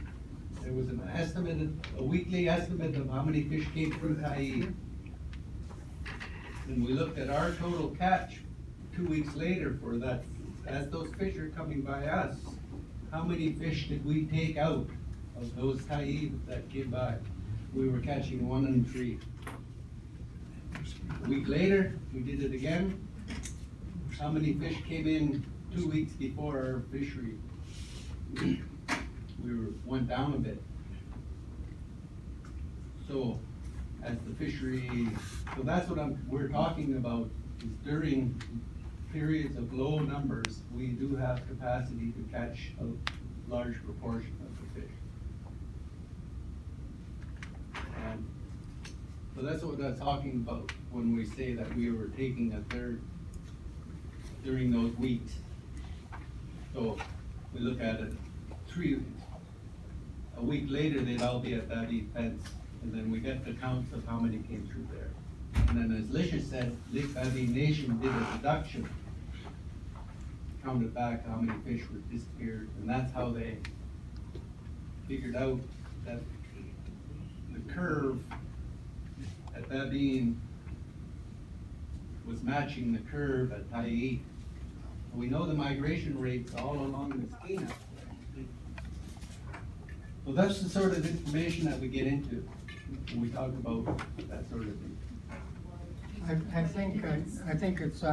There was an estimate, a weekly estimate of how many fish came through Tyee. And we looked at our total catch 2 weeks later for that, as those fish are coming by us, how many fish did we take out of those Tyee that came by? We were catching 1 in 3. A week later, we did it again. How many fish came in 2 weeks before our fishery? Went down a bit. So, as the fishery, so that's what we're talking about, is during periods of low numbers, we do have capacity to catch a large proportion of the fish. And so that's what I'm talking about when we say that we were taking a third during those weeks. So we look at it, a week later, they'd all be at that fence, And then we get the counts of how many came through there. And then as Lisha said, Lake Valley Nation did a deduction. Counted back how many fish were disappeared, and that's how they figured out that the curve at Babine was matching the curve at Tyee. We know the migration rates all along the Skeena. So that's the sort of information that we get into when we talk about that sort of thing. I think it's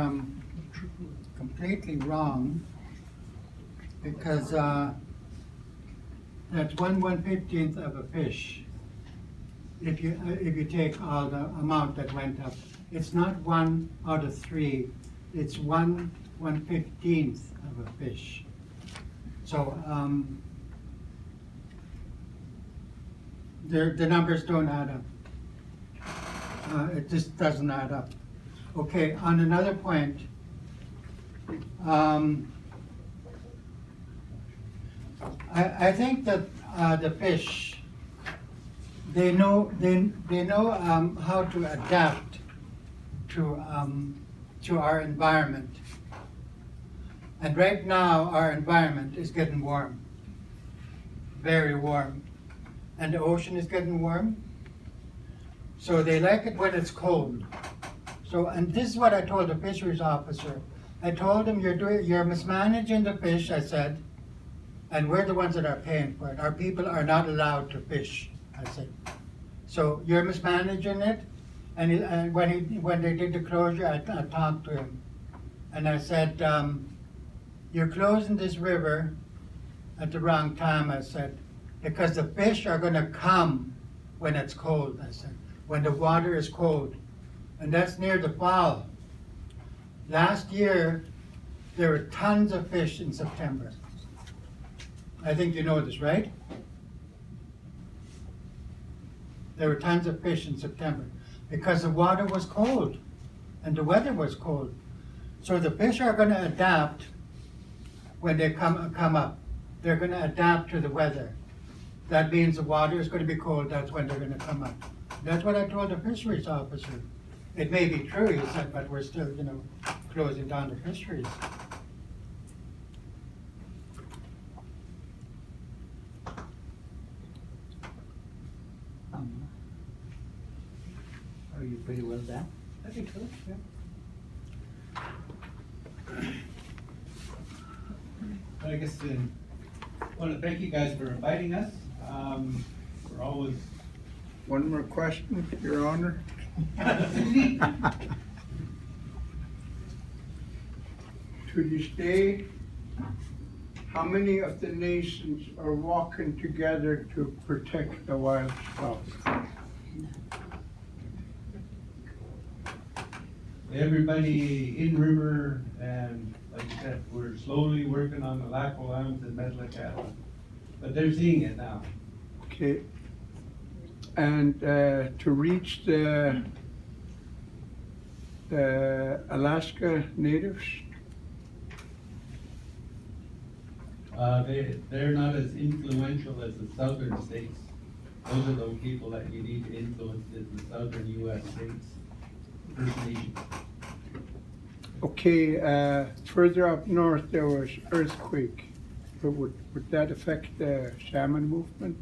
completely wrong, because that's 1/115th of a fish. If you take all the amount that went up, it's not 1 out of 3. It's 1/115th of a fish. So the numbers don't add up. It just doesn't add up. Okay, on another point, I think that the fish, they know how to adapt to our environment. And right now, our environment is getting warm, very warm, and the ocean is getting warm. So they like it when it's cold. So, and this is what I told the fisheries officer. I told him, you're mismanaging the fish, I said, and we're the ones that are paying for it. Our people are not allowed to fish, I said. So you're mismanaging it. And when they did the closure, I talked to him. And I said, you're closing this river at the wrong time, I said, because the fish are gonna come when it's cold, I said, when the water is cold. And that's near the fall. Last year, there were tons of fish in September. I think you know this, right? There were tons of fish in September because the water was cold and the weather was cold. So the fish are going to adapt when they come up. They're going to adapt to the weather. That means the water is going to be cold, that's when they're going to come up. That's what I told the fisheries officer. It may be true, he said, but we're still, closing down the fisheries. Are you pretty well done? I think so, yeah. I guess I want to thank you guys for inviting us. We're always... One more question, Your Honor. To this day, how many of the nations are working together to protect the wild stock? Everybody in river, and like I said, we're slowly working on the Lackwellams and Metlakatla, but they're seeing it now. Okay. And to reach the Alaska natives? They're not as influential as the southern states. Those are those people that you need to influence is the southern U.S. states, First Nations. Okay, further up north there was earthquake. But would that affect the salmon movement?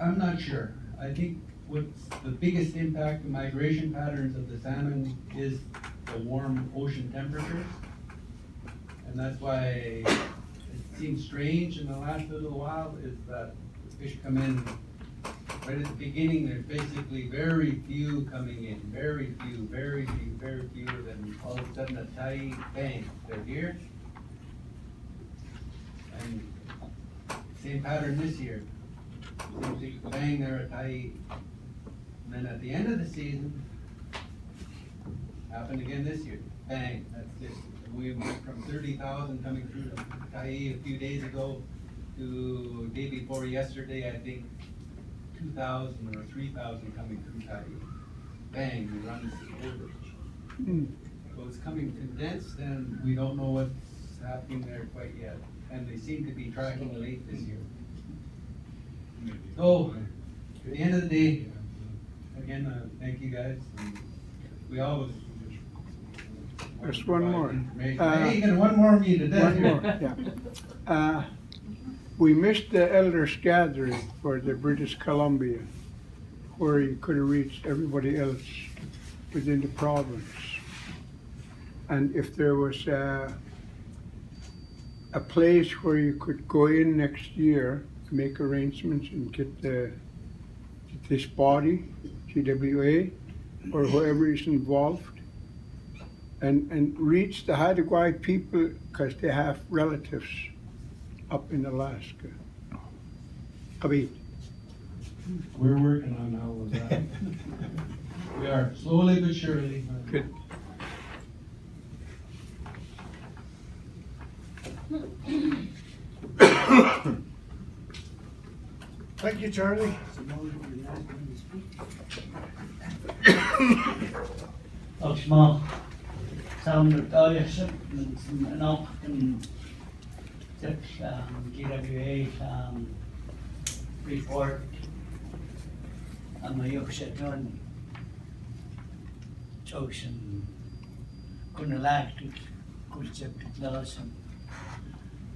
I'm not sure. I think what's the biggest impact on migration patterns of the salmon is the warm ocean temperatures. And that's why it seems strange in the last little while is that the fish come in right at the beginning. There's basically very few coming in, very few. Then all of a sudden a Tyee, bang, they're here. And same pattern this year. Bang, they're at Tyee. And then at the end of the season, happened again this year. Bang, that's it. We went from 30,000 coming through Tyee a few days ago to day before yesterday, I think 2,000 or 3,000 coming through Tyee. Bang, we run this over. So it's coming condensed and we don't know what's happening there quite yet. And they seem to be tracking late this year. So, at the end of the day, again, thank you guys. We always. There's one more. I ain't gonna one more of you to death One more, here. yeah. We missed the elders gathering for the British Columbia, where you could have reached everybody else within the province. And if there was a place where you could go in next year, make arrangements and get this body, GWA, or whoever is involved, and reach the Haida people, because they have relatives up in Alaska. Khabib. We're working on all of that. We are, slowly but surely. Good. Thank you, Charlie. Ook small. Samen met ouders en ook een GWA report aan mijn jeugd doen. Zo zijn kunnen laten concept laten.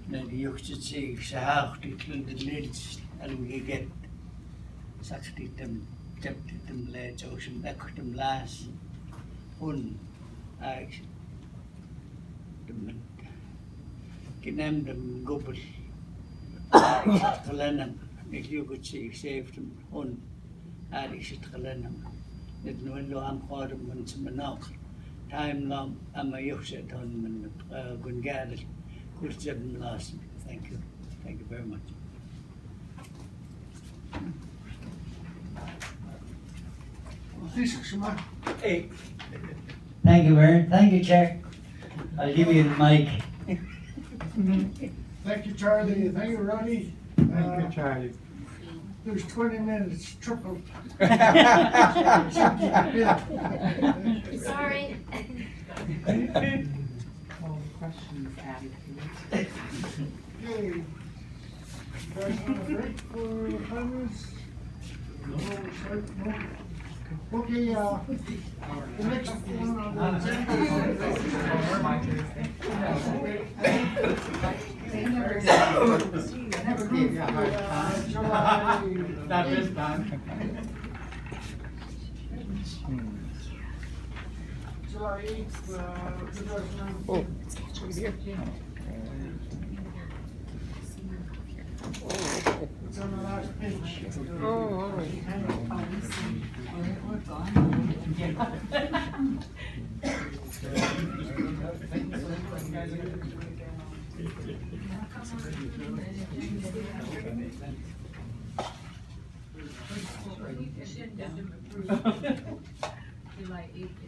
Na die jeugd zit zich zaag dit de leeds en we get zakt dit hem tip dit hem leed zo zijn ek hem laas hun eigenlijk de kinem de gobel gelenem ik jeugd zich heeft hem hun eigenlijk zit gelenem dit nu lo aan geworden met zijn nacht time lang aan mijn jeugd zit hun met gungader. Thank you. Thank you very much. Hey. Thank you, Vern. Thank you, Chair. I'll give you the mic. Thank you, Charlie. Thank you, Ronnie. Thank you, Charlie. There's 20 minutes, tripled. Sorry. Okay. You guys want a break for 5 minutes? No, no. Okay, the next one on the agenda. Not this time. July 8th, 2009. Oh. It's on the last page. July 8th.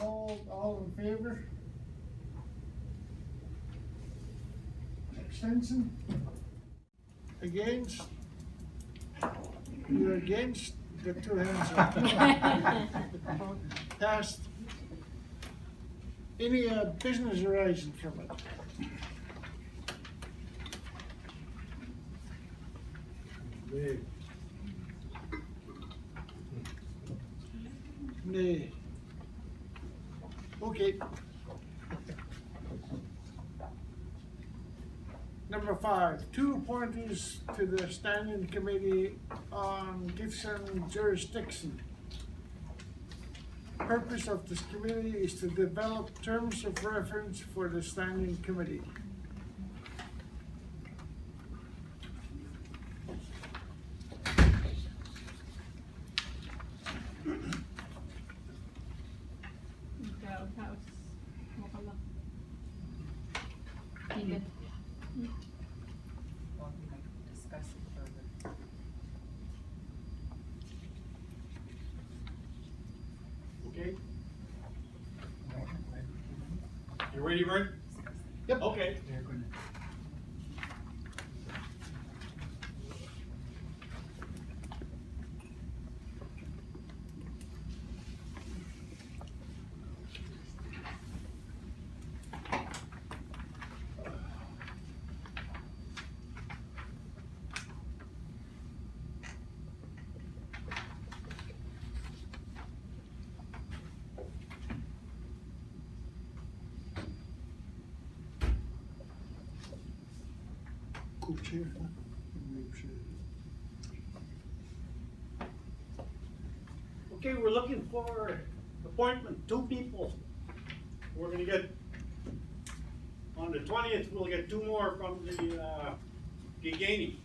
All in favor? Abstention? Against? You're against? The two hands up. Passed. Any business arising from it? Nay. Nay. Okay. Number 5, 2 appointees to the Standing Committee on Gitxsan Jurisdiction. Purpose of this committee is to develop terms of reference for the Standing Committee. Discuss it further. Okay. You ready, Vern? Yep. Okay. Co-chair, huh? Okay, we're looking for appointment, 2 people. We're gonna get, on the 20th, we'll get 2 more from the Gitxsan.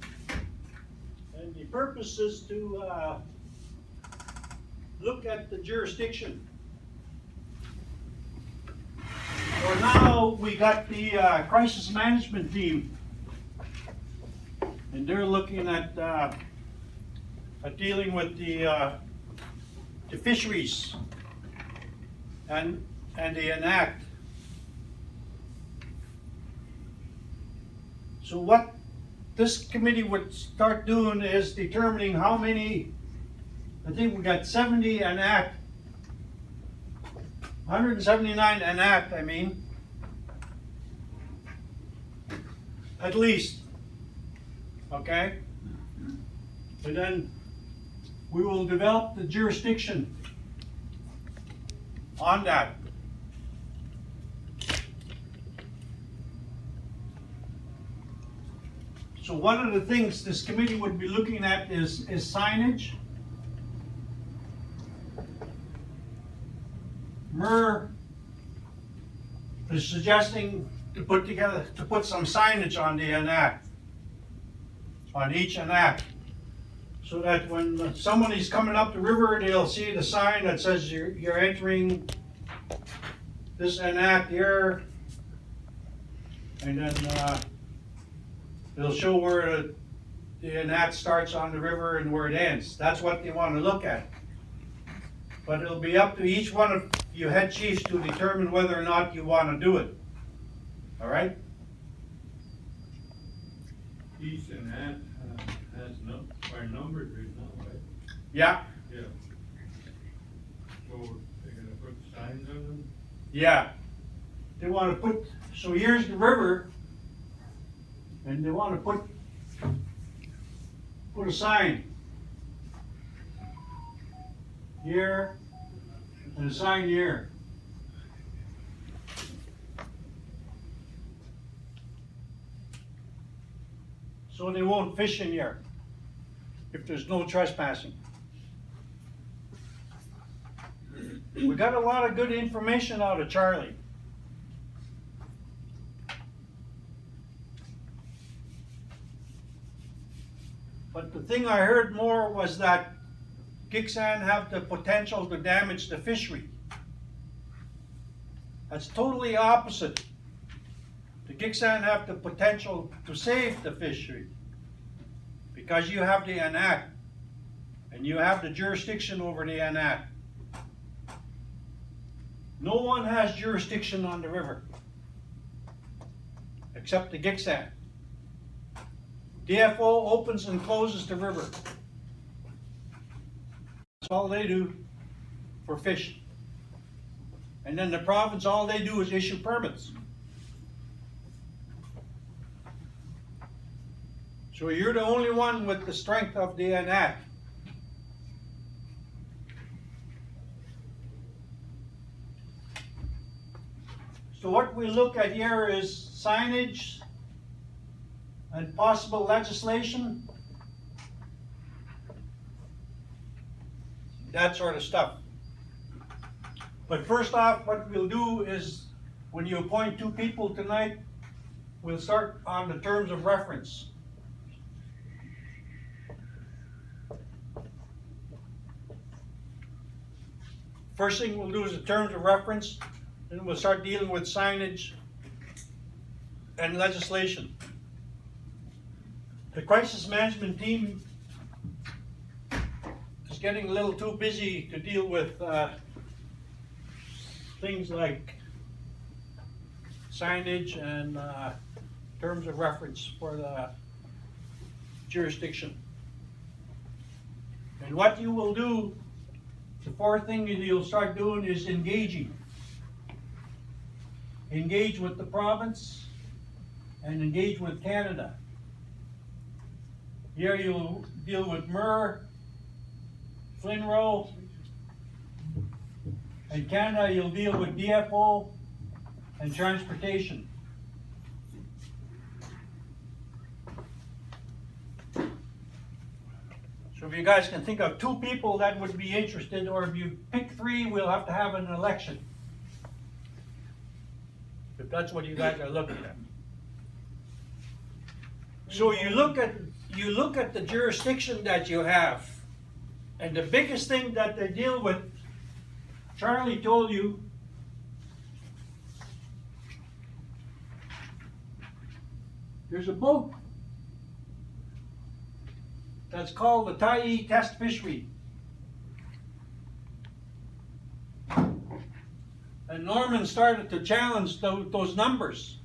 And the purpose is to look at the jurisdiction. For now, we got the crisis management team. And they're looking at dealing with the fisheries and the enact. So what this committee would start doing is determining how many, I think we got 70 enact, 179 enact, I mean, at least. Okay? And then we will develop the jurisdiction on that. So one of the things this committee would be looking at is signage. MER is suggesting to put some signage on the enact. On each enact, so that when somebody's coming up the river, they'll see the sign that says you're entering this enact here, and then it'll show where the enact starts on the river and where it ends. That's what they want to look at. But it'll be up to each one of you head chiefs to determine whether or not you want to do it. All right? Each and that are numbered right now, right? Yeah. Yeah. So they're gonna put signs on them? Yeah. They want to put, so here's the river, and they want to put a sign here and a sign here. So they won't fish in here if there's no trespassing. We got a lot of good information out of Charlie. But the thing I heard more was that Gitxsan have the potential to damage the fishery. That's totally opposite. The Gitxsan have the potential to save the fishery because you have the enact and you have the jurisdiction over the enact. No one has jurisdiction on the river, except the Gitxsan. DFO opens and closes the river. That's all they do for fishing. And then the province, all they do is issue permits. So you're the only one with the strength of the act. So what we look at here is signage and possible legislation, that sort of stuff. But first off, what we'll do is, when you appoint two people tonight, we'll start on the terms of reference. First thing we'll do is the terms of reference, then we'll start dealing with signage and legislation. The crisis management team is getting a little too busy to deal with things like signage and terms of reference for the jurisdiction. And what you will do, the fourth thing that you'll start doing is engaging. Engage with the province and engage with Canada. Here you'll deal with MER, FLINRO, and Canada you'll deal with DFO and transportation. So if you guys can think of two people that would be interested, or if you pick three, we'll have to have an election. If that's what you guys are looking at. So you look at the jurisdiction that you have, and the biggest thing that they deal with, Charlie told you, there's a boat that's called the Sockeye Test Fishery. And Norman started to challenge those numbers.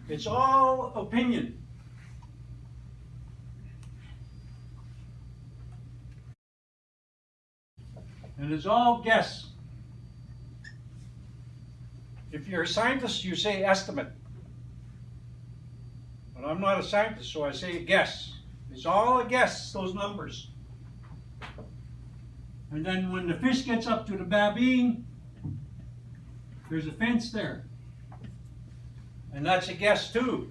It's all opinion. And it's all guess. If you're a scientist, you say estimate. But I'm not a scientist, so I say guess. It's all a guess, those numbers. And then when the fish gets up to the babine, there's a fence there. And that's a guess too.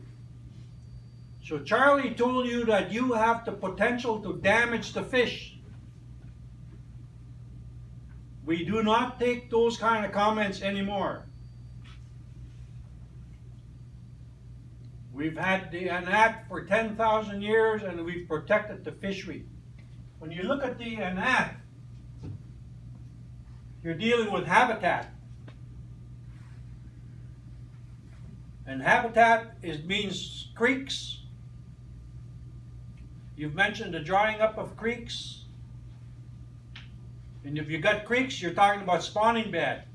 So Charlie told you that you have the potential to damage the fish. We do not take those kind of comments anymore. We've had an act for 10,000 years and we've protected the fishery. When you look at the act, you're dealing with habitat. And habitat means creeks. You've mentioned the drying up of creeks. And if you got creeks, you're talking about spawning bed.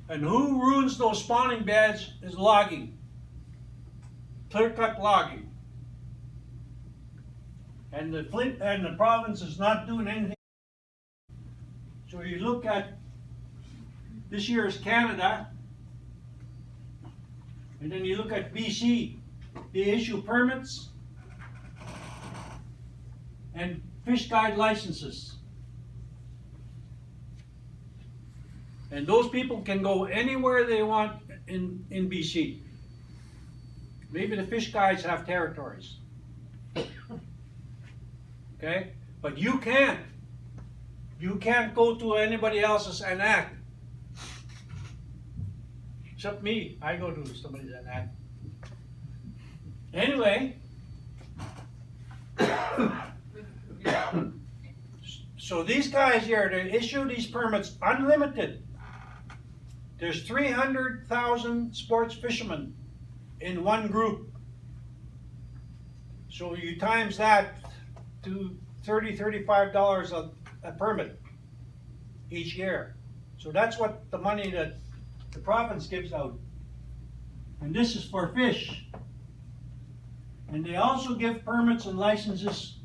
And who ruins those spawning beds is logging. Clear-cut logging. And the province is not doing anything. So you look at this year's Canada, and then you look at BC. They issue permits and fish guide licenses. And those people can go anywhere they want in BC. Maybe the fish guides have territories. Okay? But you can't. You can't go to anybody else's enact. Except me. I go to somebody's enact. Anyway. So these guys here, they issue these permits unlimited. There's 300,000 sports fishermen in one group. So you times that to $30, $35 a permit. each year. So that's what the money that the province gives out. And this is for fish. And they also give permits and licenses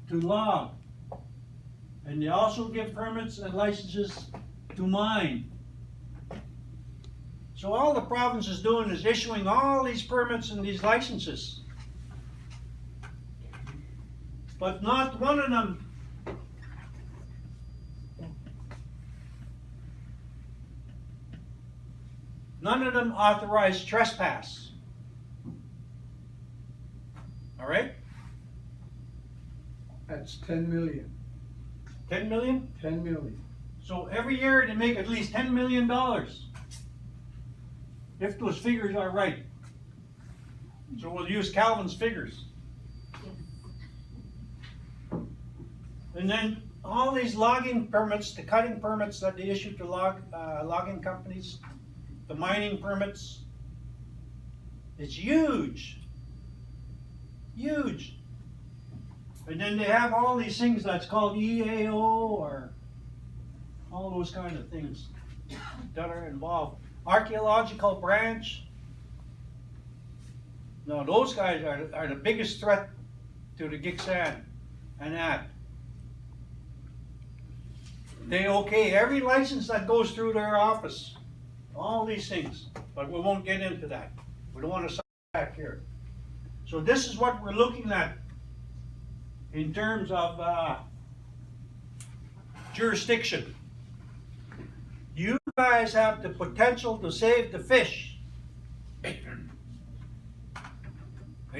to log. And they also give permits and licenses to mine. So all the province is doing is issuing all these permits and these licenses. But not one of them none of them authorize trespass. All right? That's 10 million. 10 million? 10 million. So every year they make at least $10 million. If those figures are right. So we'll use Calvin's figures. And then all these logging permits, the cutting permits that they issue to logging companies, the mining permits, it's huge. Huge. And then they have all these things that's called EAO or all those kind of things that are involved. Archaeological branch. No, those guys are the biggest threat to the Gitxsan and that. They okay every license that goes through their office. All these things. But we won't get into that. We don't want to back here. So this is what we're looking at in terms of jurisdiction. You guys have the potential to save the fish. And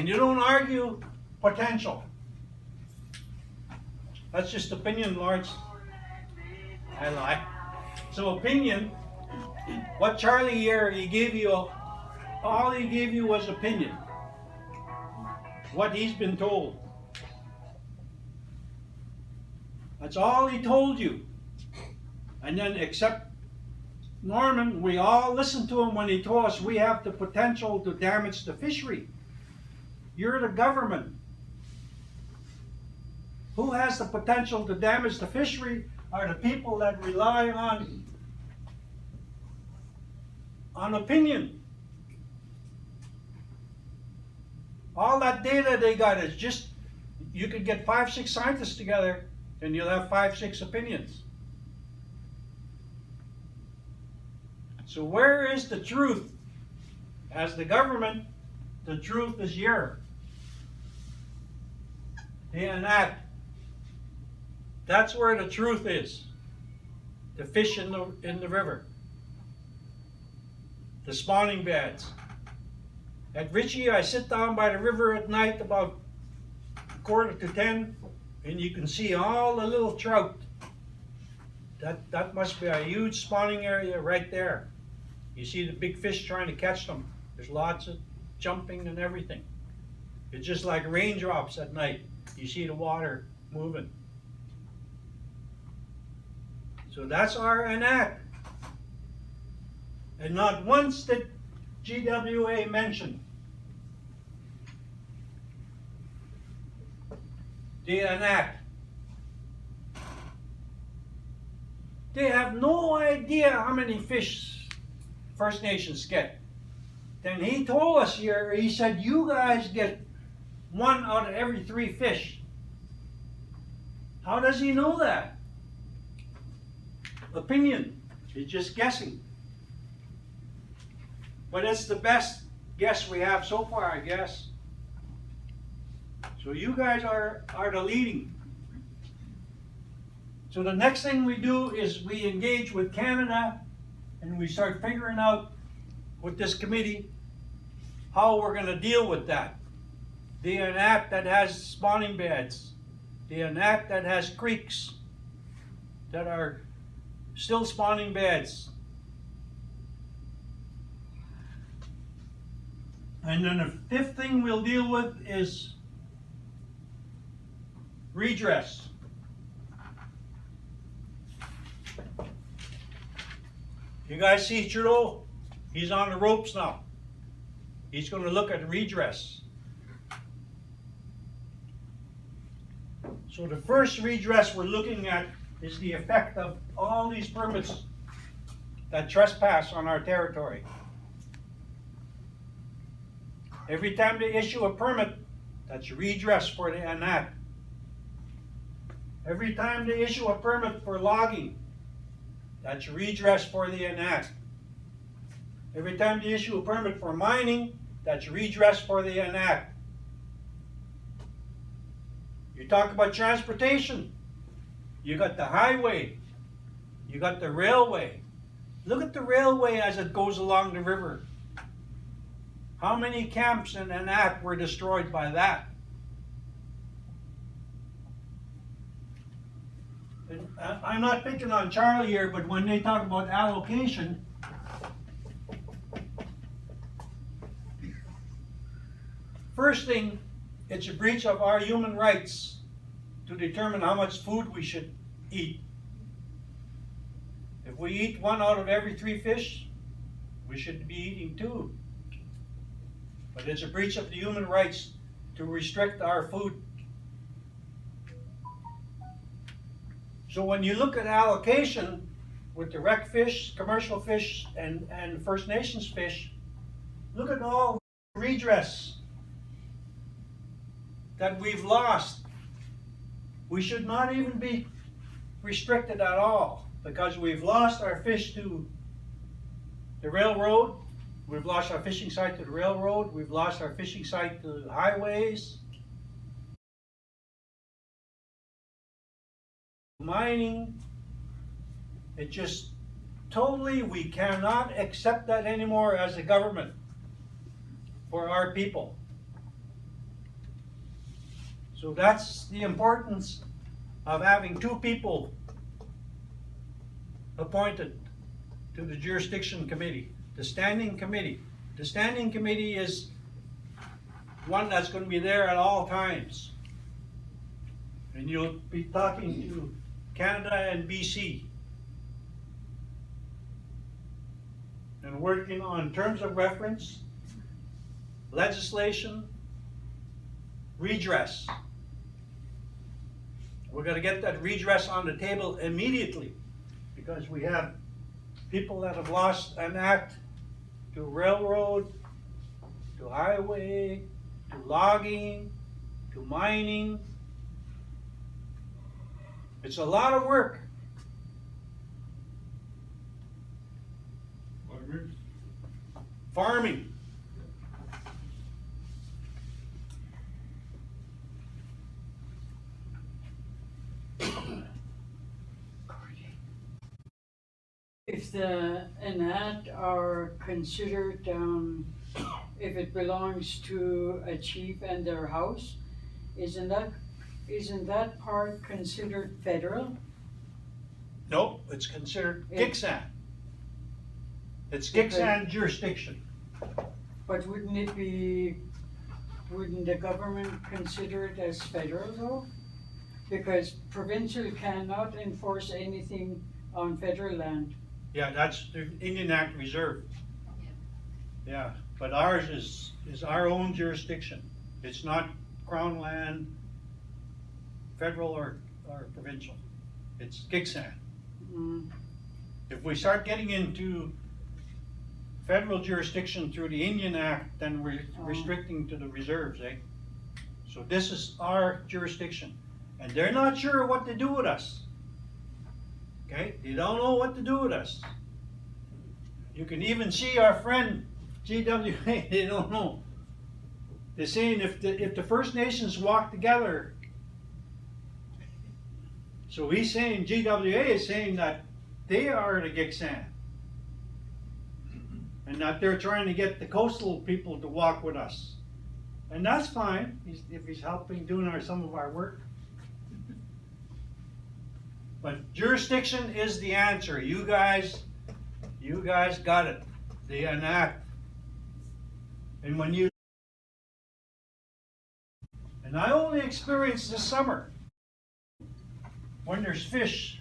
you don't argue potential. That's just opinion, Lawrence. I lie. So opinion, what Charlie here, he gave you, all he gave you was opinion. What he's been told. That's all he told you. And then except Norman, we all listened to him when he told us we have the potential to damage the fishery. You're the government. Who has the potential to damage the fishery are the people that rely on opinion. All that data they got is just, you could get 5, 6 scientists together and you'll have 5, 6 opinions. So where is the truth? As the government, the truth is here. And that's where the truth is. The fish in the river. The spawning beds. At Ritchie, I sit down by the river at night about 9:45, and you can see all the little trout. That must be a huge spawning area right there. You see the big fish trying to catch them. There's lots of jumping and everything. It's just like raindrops at night. You see the water moving. So that's our enact. And not once did GWA mention the enact. They have no idea how many fish First Nations get. Then he told us here, he said, you guys get 1 out of every 3 fish. How does he know that? Opinion. He's just guessing. But it's the best guess we have so far, I guess. So you guys are the leading. So the next thing we do is we engage with Canada and we start figuring out with this committee how we're going to deal with that. The enact that has spawning beds. The enact that has creeks that are still spawning beds. And then the 5th thing we'll deal with is redress. You guys see Trudeau? He's on the ropes now. He's going to look at redress. So the first redress we're looking at is the effect of all these permits that trespass on our territory. Every time they issue a permit, that's redress for the enact. Every time they issue a permit for logging, that's redress for the enact. Every time they issue a permit for mining, that's redress for the enact. You talk about transportation, you got the highway, you got the railway. Look at the railway as it goes along the river. How many camps in Enact were destroyed by that? And I'm not picking on Charlie here, but when they talk about allocation, first thing, it's a breach of our human rights to determine how much food we should eat. If we eat 1 out of every 3 fish, we should be eating 2. But it's a breach of the human rights to restrict our food. So when you look at allocation with the rec fish, commercial fish, and First Nations fish, look at all redress that we've lost. We should not even be restricted at all because we've lost our fish to the railroad. We've lost our fishing site to the railroad. We've lost our fishing site to the highways. Mining, it just totally, we cannot accept that anymore as a government for our people. So that's the importance of having 2 people appointed to the jurisdiction committee. The standing committee. The standing committee is one that's going to be there at all times. And you'll be talking to Canada and BC. And working on terms of reference, legislation, redress. We're going to get that redress on the table immediately because we have people that have lost an act to railroad, to highway, to logging, to mining. It's a lot of work. Farming. If the enact are considered, if it belongs to a chief and their house, isn't that part considered federal? Nope, it's considered Gitxsan. It's Gitxsan jurisdiction. But wouldn't the government consider it as federal though? Because provincial cannot enforce anything on federal land. Yeah, that's the Indian Act Reserve. Yeah, but ours is our own jurisdiction. It's not Crown land, federal or provincial. It's Gitxsan. If we start getting into federal jurisdiction through the Indian Act, then we're restricting to the reserves, eh? So this is our jurisdiction. And they're not sure what to do with us. Okay, they don't know what to do with us. You can even see our friend GWA, they don't know. They're saying if the First Nations walk together, so he's saying, GWA is saying that they are the Gitxsan. And that they're trying to get the coastal people to walk with us. And that's fine, if he's helping doing some of our work. But jurisdiction is the answer. You guys got it. They enact. And I only experienced this summer when there's fish.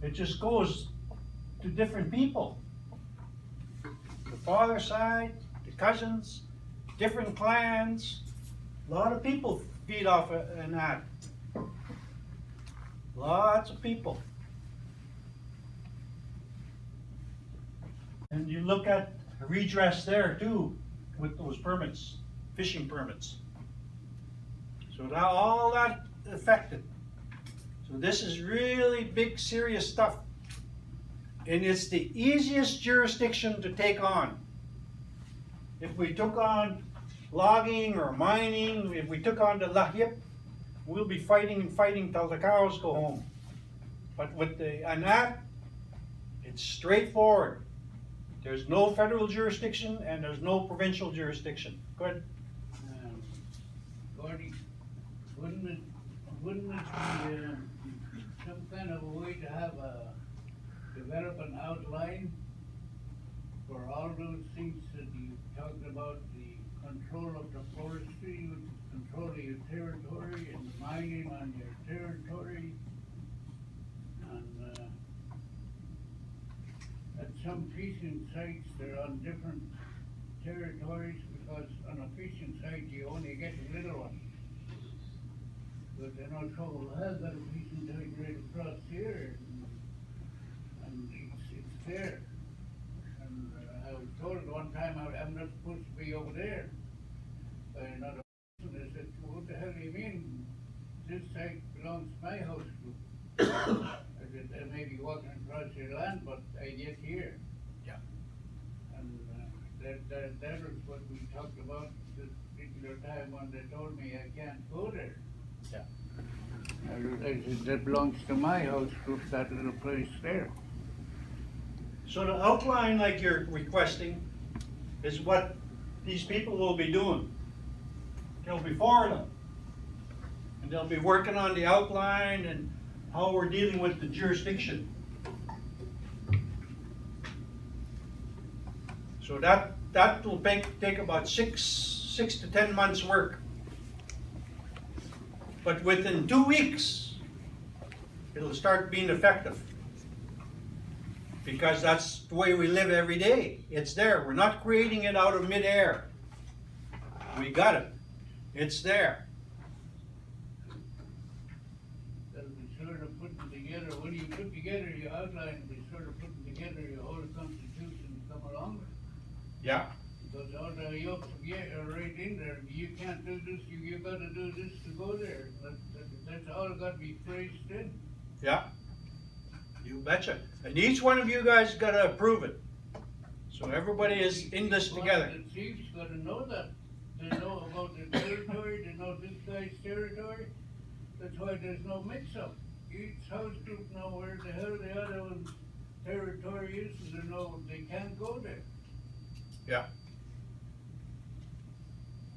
It just goes to different people. The father side, the cousins, different clans. A lot of people feed off an act. Lots of people. And you look at redress there too, with those permits, fishing permits. So now all that affected. So this is really big, serious stuff. And it's the easiest jurisdiction to take on. If we took on logging or mining, if we took on the lahip, we'll be fighting and fighting till the cows go home. But with the ANAT, it's straightforward. There's no federal jurisdiction and there's no provincial jurisdiction. Go ahead. Gordy, wouldn't it be some kind of a way to have develop an outline for all those things that you talked about, the control of the forestry, control of your territory, and the mining on your territory, and at some fishing sites they're on different territories, because on a fishing site you only get the little one. But then I trouble has got a fishing site right across here, and it's there. And I was told one time I'm not supposed to be over there by another person. They said, what the hell do you mean? This site belongs to my house group. I said, they may be walking across your land, but I get here. Yeah. And that was what we talked about this particular time when they told me I can't go there. Yeah. I said, that belongs to my house group, that little place there. So the outline like you're requesting is what these people will be doing. They'll be for them. And they'll be working on the outline and how we're dealing with the jurisdiction. So that will take about six to 10 months work. But within 2 weeks, it'll start being effective. Because that's the way we live every day. It's there. We're not creating it out of midair. We got it. It's there. That'll be sort of putting together, when you put together your outline, be sort of putting together your whole constitution to come along with. Yeah. Because all the yokes are right in there. You can't do this, you gotta do this to go there. That's all got to be phrased in. Yeah. You betcha. And each one of you guys got to approve it. So everybody is in this together. The chiefs got to know that. They know about the territory, they know this guy's territory. That's why there's no mix-up. Each house group know where the hell the other one's territory is, and they know they can't go there. Yeah.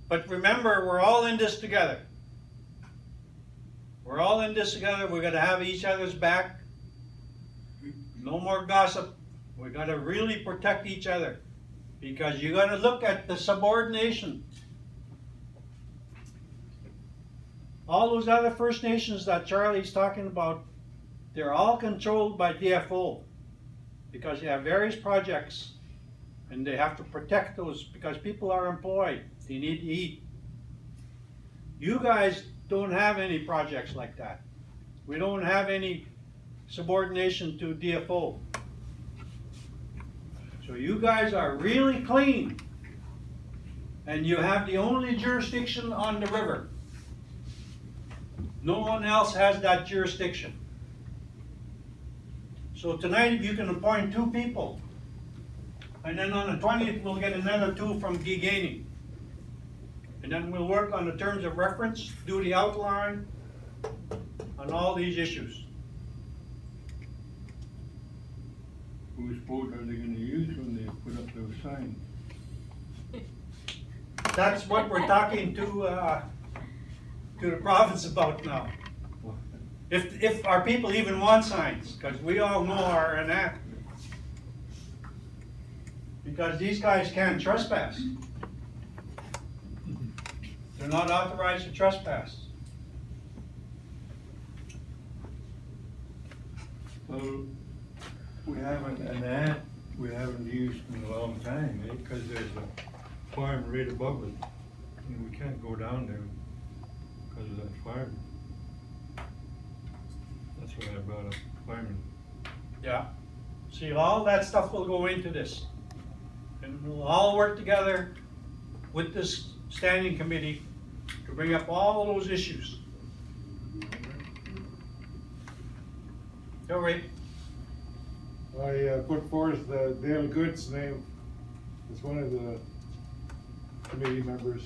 But remember, we're all in this together. We're all in this together. We're going to have each other's back. No more gossip. We got to really protect each other, because you got to look at the subordination. All those other First Nations that Charlie's talking about, they're all controlled by DFO, because they have various projects and they have to protect those because people are employed. They need to eat. You guys don't have any projects like that. We don't have any subordination to DFO. So you guys are really clean, and you have the only jurisdiction on the river. No one else has that jurisdiction. So tonight, if you can appoint 2 people, and then on the 20th we'll get another 2 from Gitxsan. And then we'll work on the terms of reference, do the outline on all these issues. Whose boat are they gonna use when they put up those signs? That's what we're talking to the province about now. If our people even want signs, because we all know our enact. Because these guys can't trespass. They're not authorized to trespass. Well, we haven't, and that we haven't used in a long time, eh? Because there's a farm right above it, and we can't go down there because of that farm. That's why I brought up firemen. Yeah. See, all that stuff will go into this. And we'll all work together with this standing committee to bring up all those issues. Go, Ray. I put forth Dale Good's name as one of the committee members.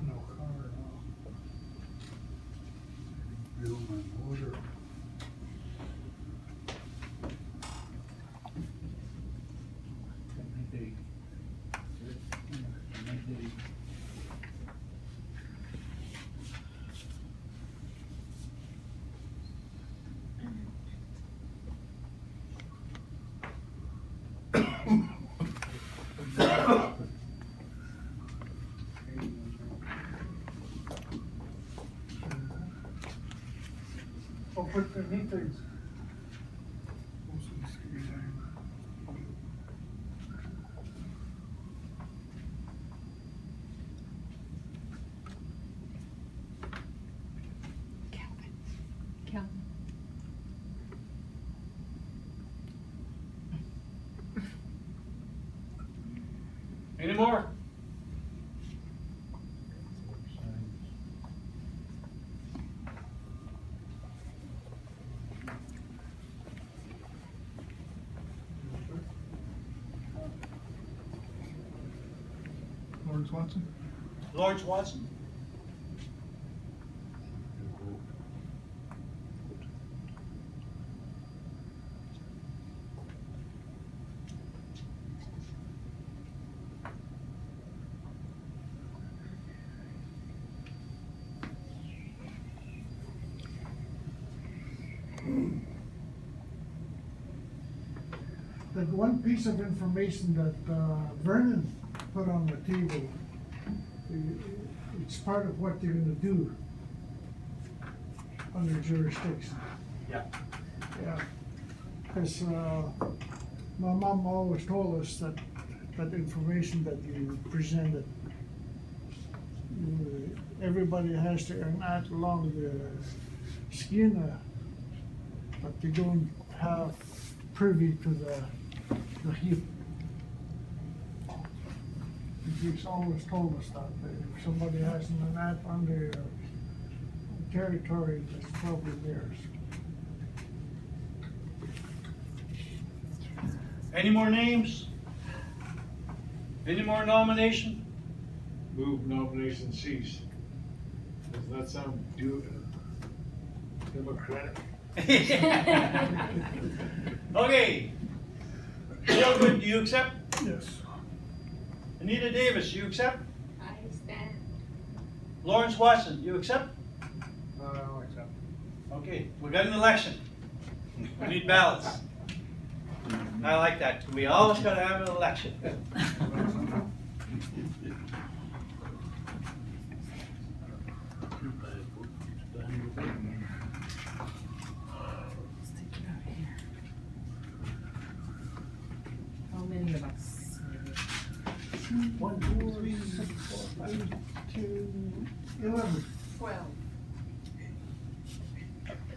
No car at all. Bill my motor. Oh, put the meters. Most of the screws are. Calvin. Any more? Lawrence Watson? Lawrence Watson? That one piece of information that Vernon put on the table, it's part of what they're gonna do under jurisdiction. Yeah. Yeah, because my mom always told us that information that you presented, everybody has to enact along the skin, but they don't have privy to the heap. He's always told us that if somebody has an enact on their territory, that's probably theirs. Any more names? Any more nomination? Move nomination cease. Does that sound democratic? Okay. Dale Good, do you accept? Yes. Anita Davis, you accept? I stand. Lawrence Watson, you accept? I'll accept. Okay, we got an election. We need ballots. I like that. We always gotta have an election. How many of us? 1, 2, 3, 6, 4, 5, 2, 11. 12.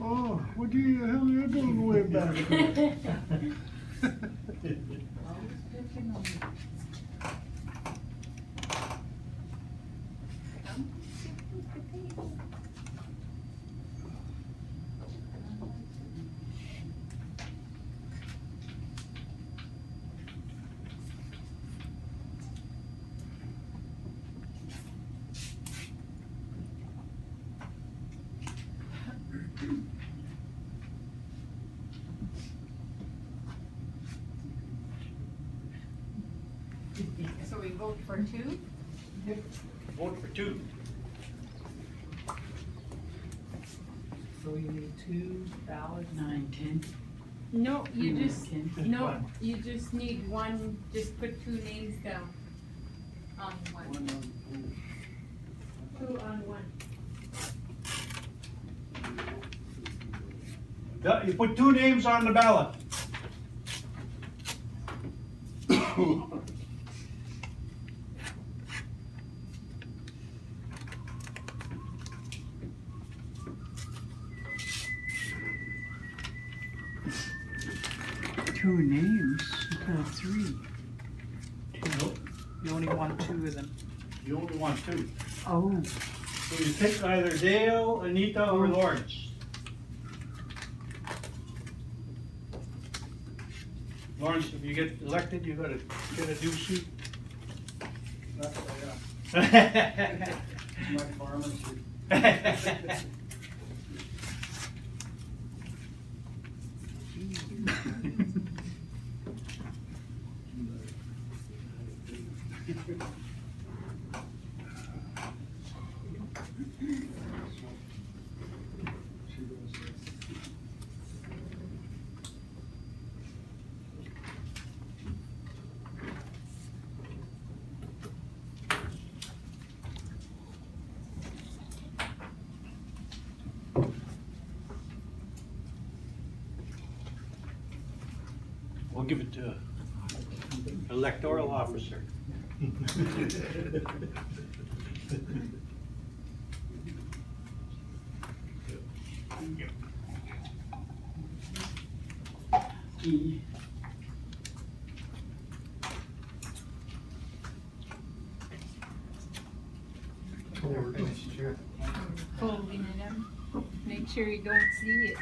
Oh, what the hell are you doing way back there? So we vote for 2? Vote for 2. So you need 2 ballots? 9, 10. No, you just, Ten. no, you just need one, just put 2 names down on one. 2 on one. Yeah, you put 2 names on the ballot. Two names instead of 3. Nope. You only want 2 of them. You only want 2. Oh. So you pick either Dale, Anita, or Lawrence. Lawrence, if you get elected, you gotta get a new suit. My pharmacy. We'll give it to electoral officer. E. Folding it up, make sure you don't see it.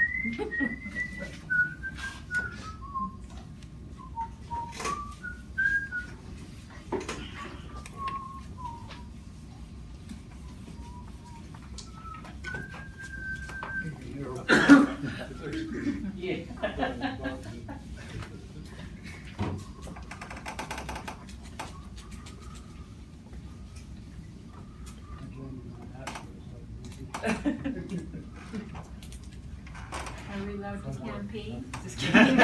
Are we allowed to campaign? Just kidding.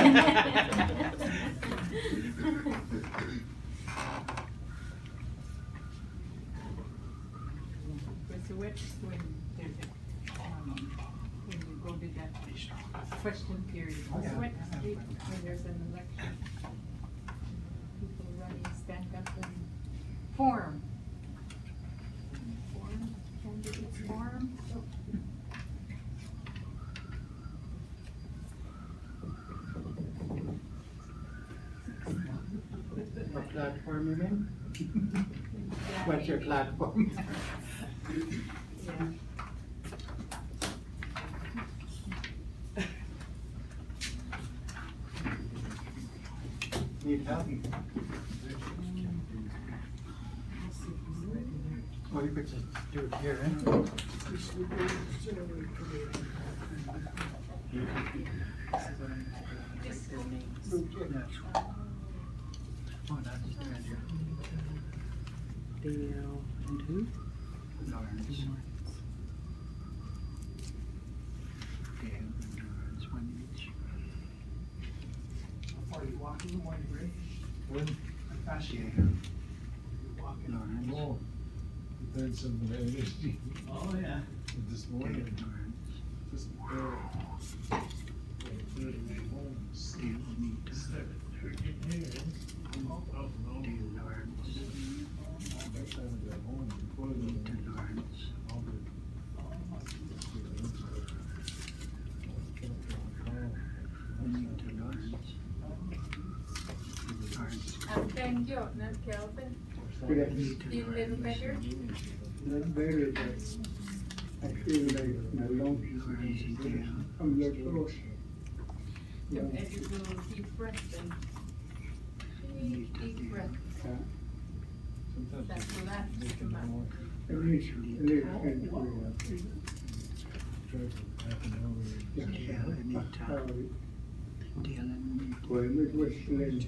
So when there's when you go to that question period, when there's an election, people running stand up and form. Candidates form. What platform you mean? What's your platform? Yeah. Need help? Well, you could just do it here, eh? Oh, that's good. Dale and who? Lawrence. Dale and Lawrence, one each. How far are you walking, morning break? When? How fast you walking? Lawrence. Oh, depends on the day. Oh, yeah. This morning, just, 30 minutes home. Dale, Anita. 7:30 here. Oh, no. Dale, Lawrence. By the time I got home, before the. Anita, Lawrence. Anita, Lawrence. Lawrence. Thank you, not Kelvin. Anita, Feel a little better? Not better, but I feel like my lungs I'm your throat. If you do a deep breath, then deep breath. That relaxes the mind. At least, Dale, Anita. Dale and Anita. well, it was late.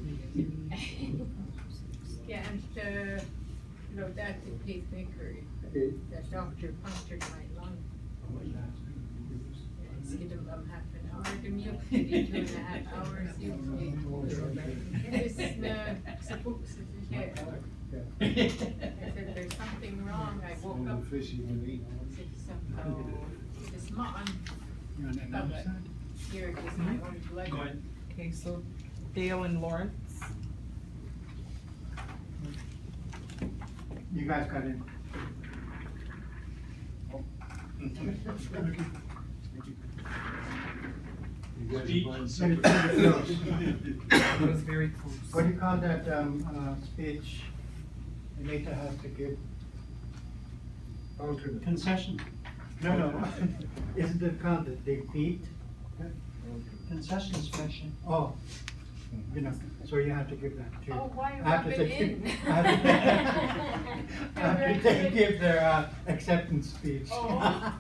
Yeah, and no, that's a pacemaker. That doctor punctured my lung. It's given them half an hour. The milk in 2.5 hours. This sa books is here. I said there's something wrong. I woke up. Said somehow this man. You on the other side? Here, just might want to like. Go ahead. Okay, so Dale and Lawrence. You guys got it. Speech. It was very close. What do you call that, speech Anita has to give? Concession. No, isn't it called the defeat? Concession speech. Oh, you know, so you have to give that too. Oh, why After rub it they- in? After they give their acceptance speech. Oh.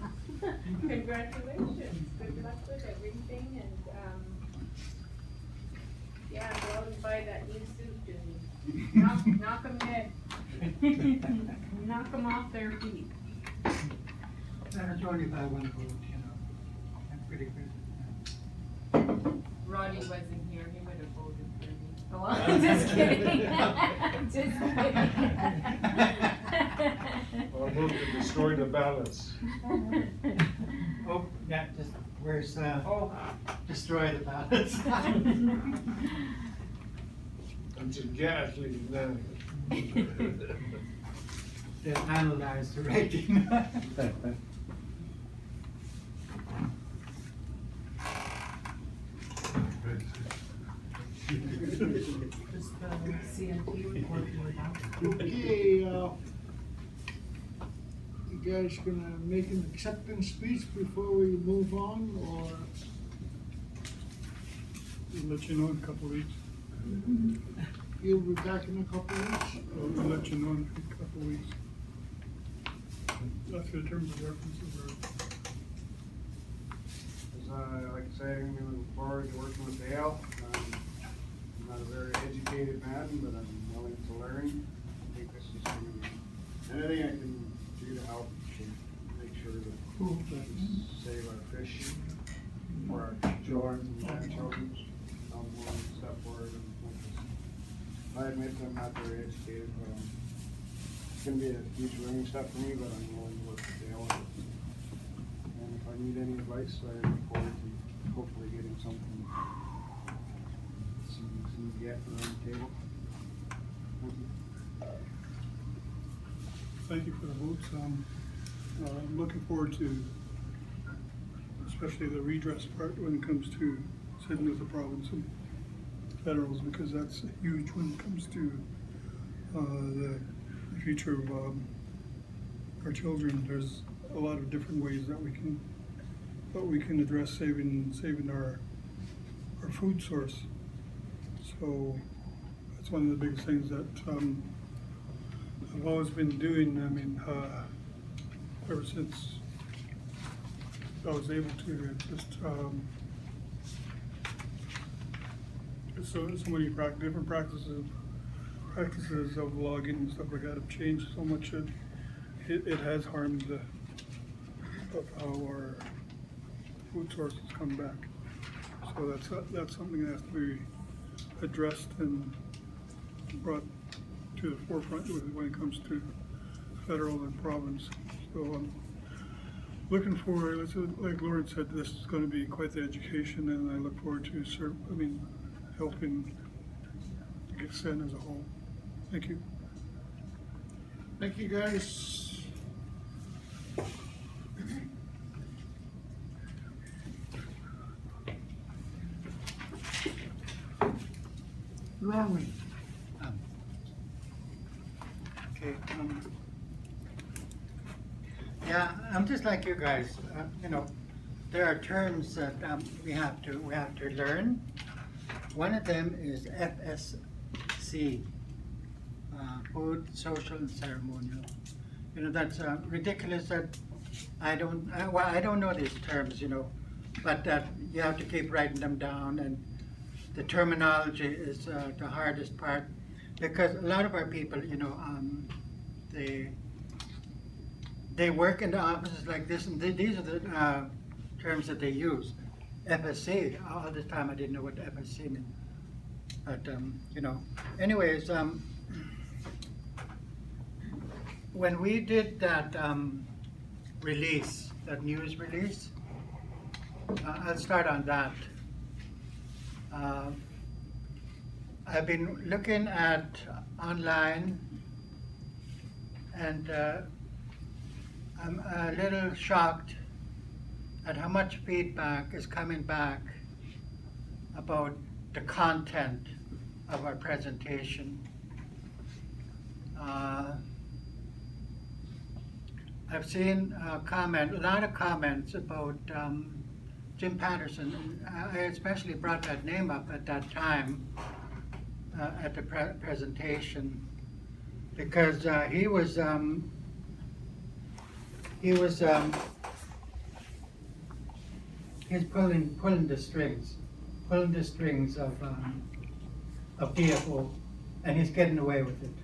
Congratulations, good luck with everything, and, yeah, go out and buy that new suit and knock them dead. Knock them off their feet. That's only by one vote, you know, I'm pretty good. Roddy wasn't here, he would have voted for me. Oh, I'm just kidding. Just kidding. I'll move to destroy the ballots. Oh, yeah, just, where's, Oh. destroy the ballots. I'm just ghastly now. They analyze the rating. Just the CMP report you were done. Okay, you guys gonna make an acceptance speech before we move on, or? We'll let you know in a couple of weeks. You'll be back in a couple of weeks? We'll let you know in a couple of weeks. That's the terms of references are. Like I say, I'm looking forward to working with Dale. I'm not a very educated man, but I'm willing to learn. I think this is going to be anything I can do to help to make sure that we save our fish for our children and grandchildren. I'm willing to step forward and make this. I admit I'm not very educated, but it's going to be a huge learning step for me, but I'm willing to work with Dale. And if I need any advice, I look forward to hopefully getting something, some get around the table. Thank you. Thank you for the votes. I'm looking forward to, especially the redress part when it comes to sitting with the province and federals, because that's huge when it comes to the future of our children. There's a lot of different ways that we can address saving our food source. So that's one of the biggest things that I've always been doing. I mean, ever since I was able to, just so many different practices of logging and stuff like that have changed so much that it has harmed of how our food sources come back. So that's something that has to be addressed and brought to the forefront when it comes to federal and province. So I'm looking forward, like Lauren said, this is going to be quite the education, and I look forward to helping Gitxsan as a whole. Thank you. Thank you, guys. Larry. Okay. Yeah, I'm just like you guys. You know, there are terms that we have to learn. One of them is FSC, food, social, and ceremonial. You know, that's ridiculous that I don't know these terms. You know, but that you have to keep writing them down, and the terminology is the hardest part, because a lot of our people, you know, they work in the offices like this, and these are the terms that they use. FSC, all the time I didn't know what FSC meant. But, you know, anyways, when we did that release, that news release, I'll start on that. I've been looking at online, and I'm a little shocked at how much feedback is coming back about the content of our presentation. I've seen a lot of comments about Jim Patterson. I especially brought that name up at that time at the presentation because he was he's pulling the strings of DFO, and he's getting away with it.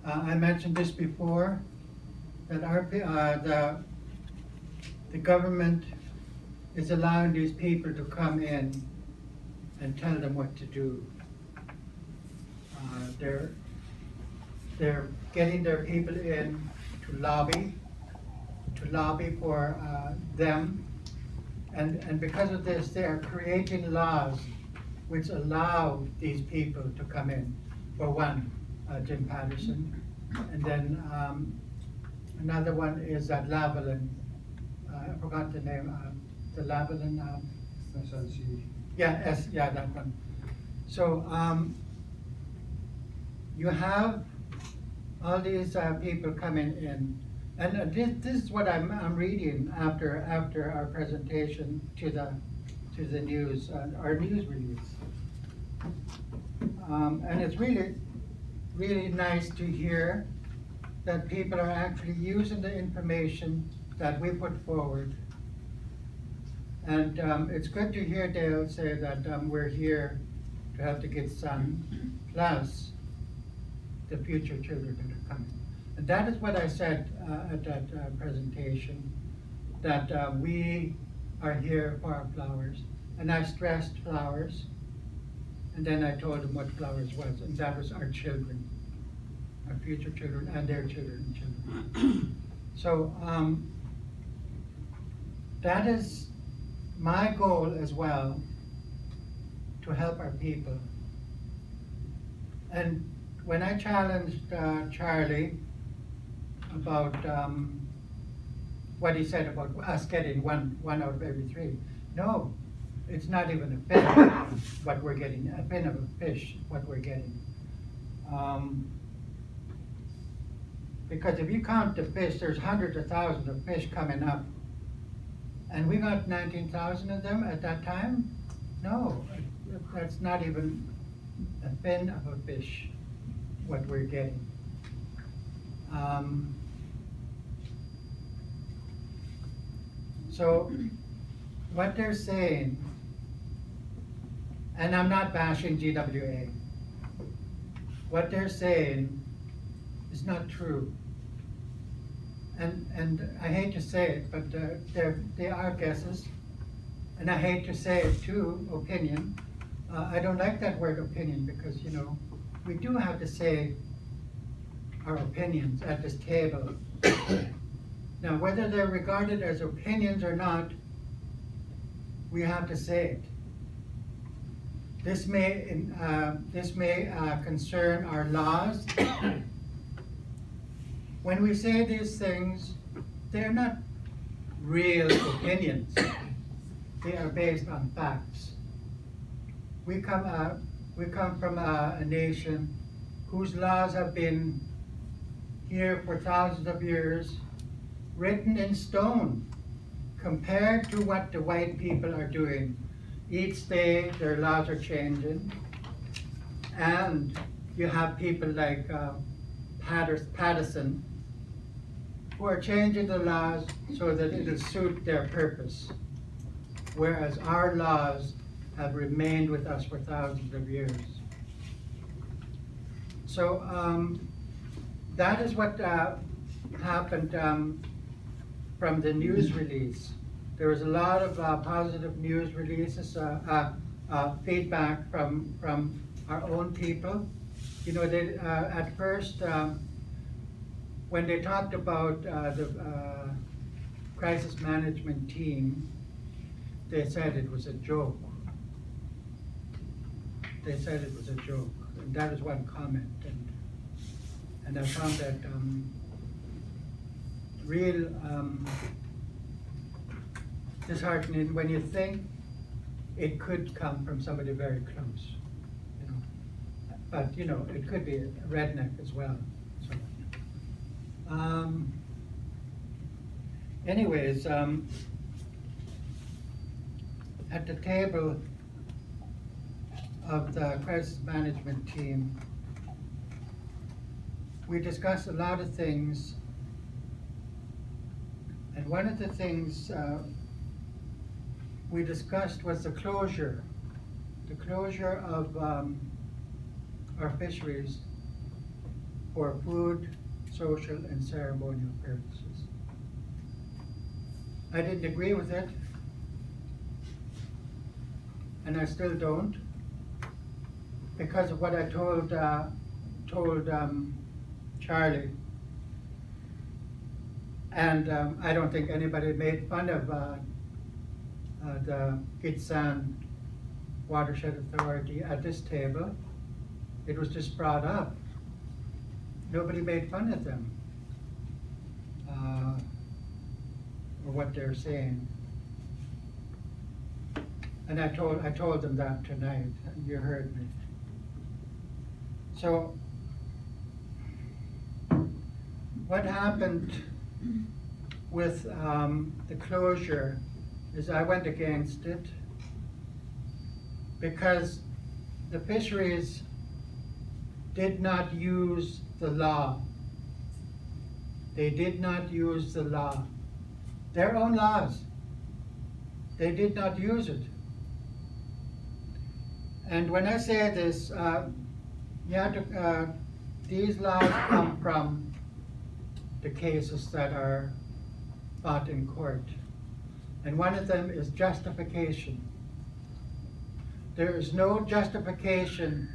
I mentioned this before, that the government is allowing these people to come in and tell them what to do. They're getting their people in to lobby for them, and because of this, they are creating laws which allow these people to come in. For one, Jim Patterson, and then another one is that Lavalin. I forgot the name. The Lavalin. SNC. Yeah, that one. So you have all these people coming in, and this is what I'm reading after our presentation to the news, our news release, and it's really nice to hear that people are actually using the information that we put forward. And it's good to hear Dale say that we're here to help the Gitxsan plus the future children that are coming. And that is what I said at that presentation, that we are here for our flowers. And I stressed flowers, and then I told them what flowers was, and that was our children, our future children and their children and children. So that is my goal as well, to help our people. And when I challenged Charlie about what he said about us getting one out of every 3, no, it's not even a fin what we're getting, a fin of a fish what we're getting. Because if you count the fish, there's hundreds of thousands of fish coming up. And we got 19,000 of them at that time? No, that's not even a fin of a fish, what we're getting. So what they're saying, and I'm not bashing GWA, what they're saying is not true. And I hate to say it, but they are guesses. And I hate to say it too, opinion. I don't like that word opinion because, you know, we do have to say our opinions at this table. Now, whether they're regarded as opinions or not, we have to say it. This may concern our laws. When we say these things, they're not real opinions. They are based on facts. We come from a nation whose laws have been here for thousands of years, written in stone, compared to what the white people are doing. Each day their laws are changing, and you have people like Patterson, who are changing the laws so that it'll suit their purpose, whereas our laws have remained with us for thousands of years. So that is what happened from the news release. There was a lot of positive news releases, feedback from our own people. You know, they, at first, when they talked about the crisis management team, they said it was a joke. They said it was a joke. And that is one comment. And I found that real disheartening when you think it could come from somebody very close, you know. But you know, it could be a redneck as well. So, anyways, at the table of the crisis management team, we discussed a lot of things, and one of the things we discussed was the closure of our fisheries for food, social, and ceremonial purposes. I didn't agree with it, and I still don't, because of what I told Charlie. And I don't think anybody made fun of the Gitxsan Watershed Authority at this table. It was just brought up. Nobody made fun of them or what they're saying. And I told them that tonight. You heard me. So what happened with the closure is I went against it because the fisheries did not use the law. They did not use the law. Their own laws. They did not use it. And when I say this, these laws come from the cases that are fought in court. And one of them is justification. There is no justification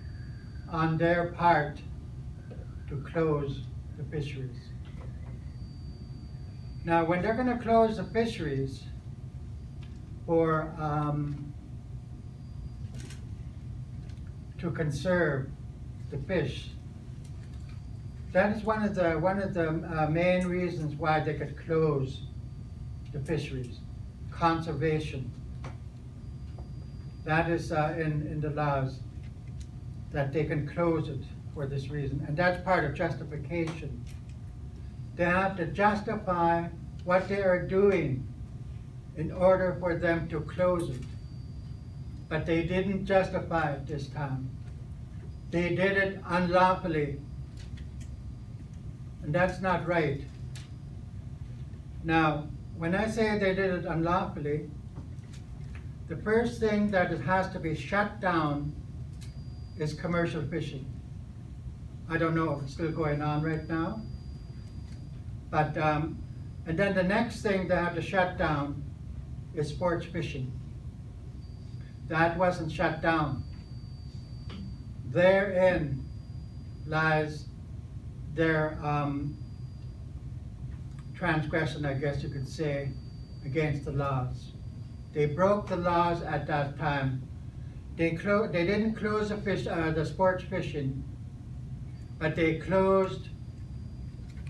on their part to close the fisheries. Now, when they're going to close the fisheries for to conserve the fish, that is one of the main reasons why they could close the fisheries. Conservation. That is in the laws, that they can close it for this reason, and that's part of justification. They have to justify what they are doing in order for them to close it. But they didn't justify it this time. They did it unlawfully. And that's not right. Now, when I say they did it unlawfully, the first thing that it has to be shut down is commercial fishing. I don't know if it's still going on right now. But, and then the next thing they have to shut down is sports fishing. That wasn't shut down. Therein lies their transgression, I guess you could say, against the laws. They broke the laws at that time. They didn't close the sports fishing, but they closed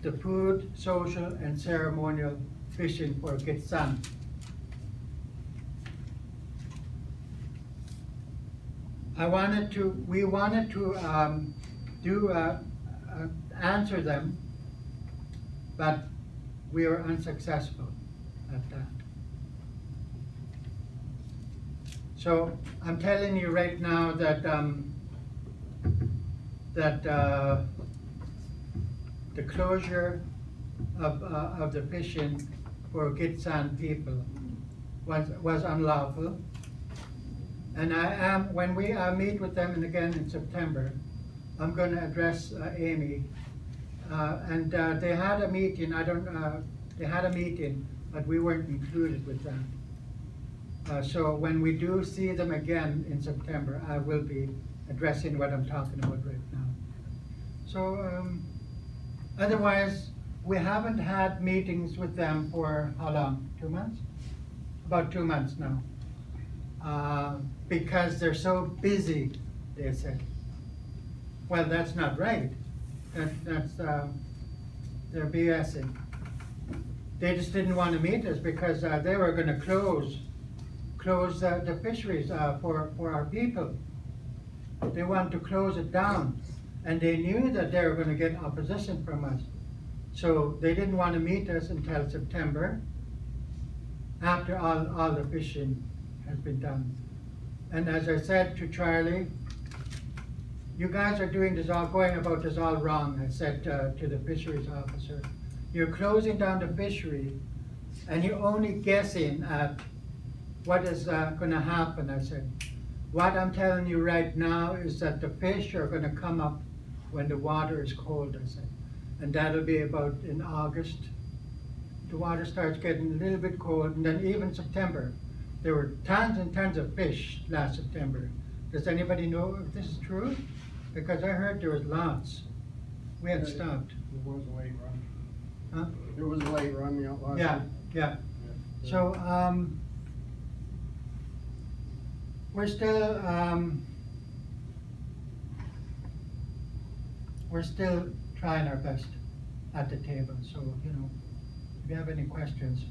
the food, social, and ceremonial fishing for Gitxsan. We wanted to answer them, but we were unsuccessful at that. So I'm telling you right now that the closure of the fishing for Gitxsan people was unlawful. And when we meet with them, and again in September, I'm going to address Amy. And they had a meeting. They had a meeting, but we weren't included with that. So when we do see them again in September, I will be addressing what I'm talking about right now. So otherwise, we haven't had meetings with them for how long? 2 months? About 2 months now. because they're so busy, they said. Well, that's not right. That's they're BSing. They just didn't want to meet us because they were going to close the fisheries for our people. They wanted to close it down, and they knew that they were going to get opposition from us. So they didn't want to meet us until September, after all the fishing has been done. And as I said to Charlie, you guys are doing this all, going about this all wrong, I said to the fisheries officer. You're closing down the fishery, and you're only guessing at what is gonna happen, I said. What I'm telling you right now is that the fish are gonna come up when the water is cold, I said. And that'll be about in August. The water starts getting a little bit cold, and then even September. There were tons and tons of fish last September. Does anybody know if this is true? Because I heard there was lots. We had stopped. It was a late run. Huh? It was a late run, yeah, last Yeah, year. yeah. So, we're still trying our best at the table, so, you know, if you have any questions.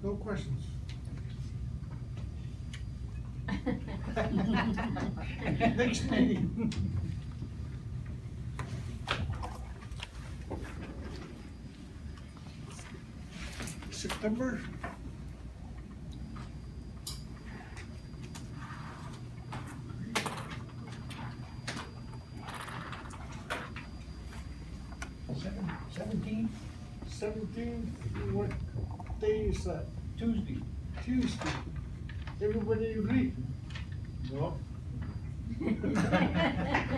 No questions. Next meeting. September? Seventeen? 17, what day is that? Tuesday. Tuesday. Everybody agree? No. I'm at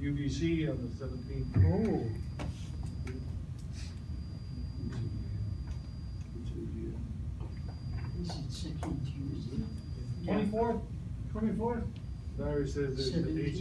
UBC on the 17th. Oh. Is it second Tuesday? 24th? 24th? Larry says there's Seventeen.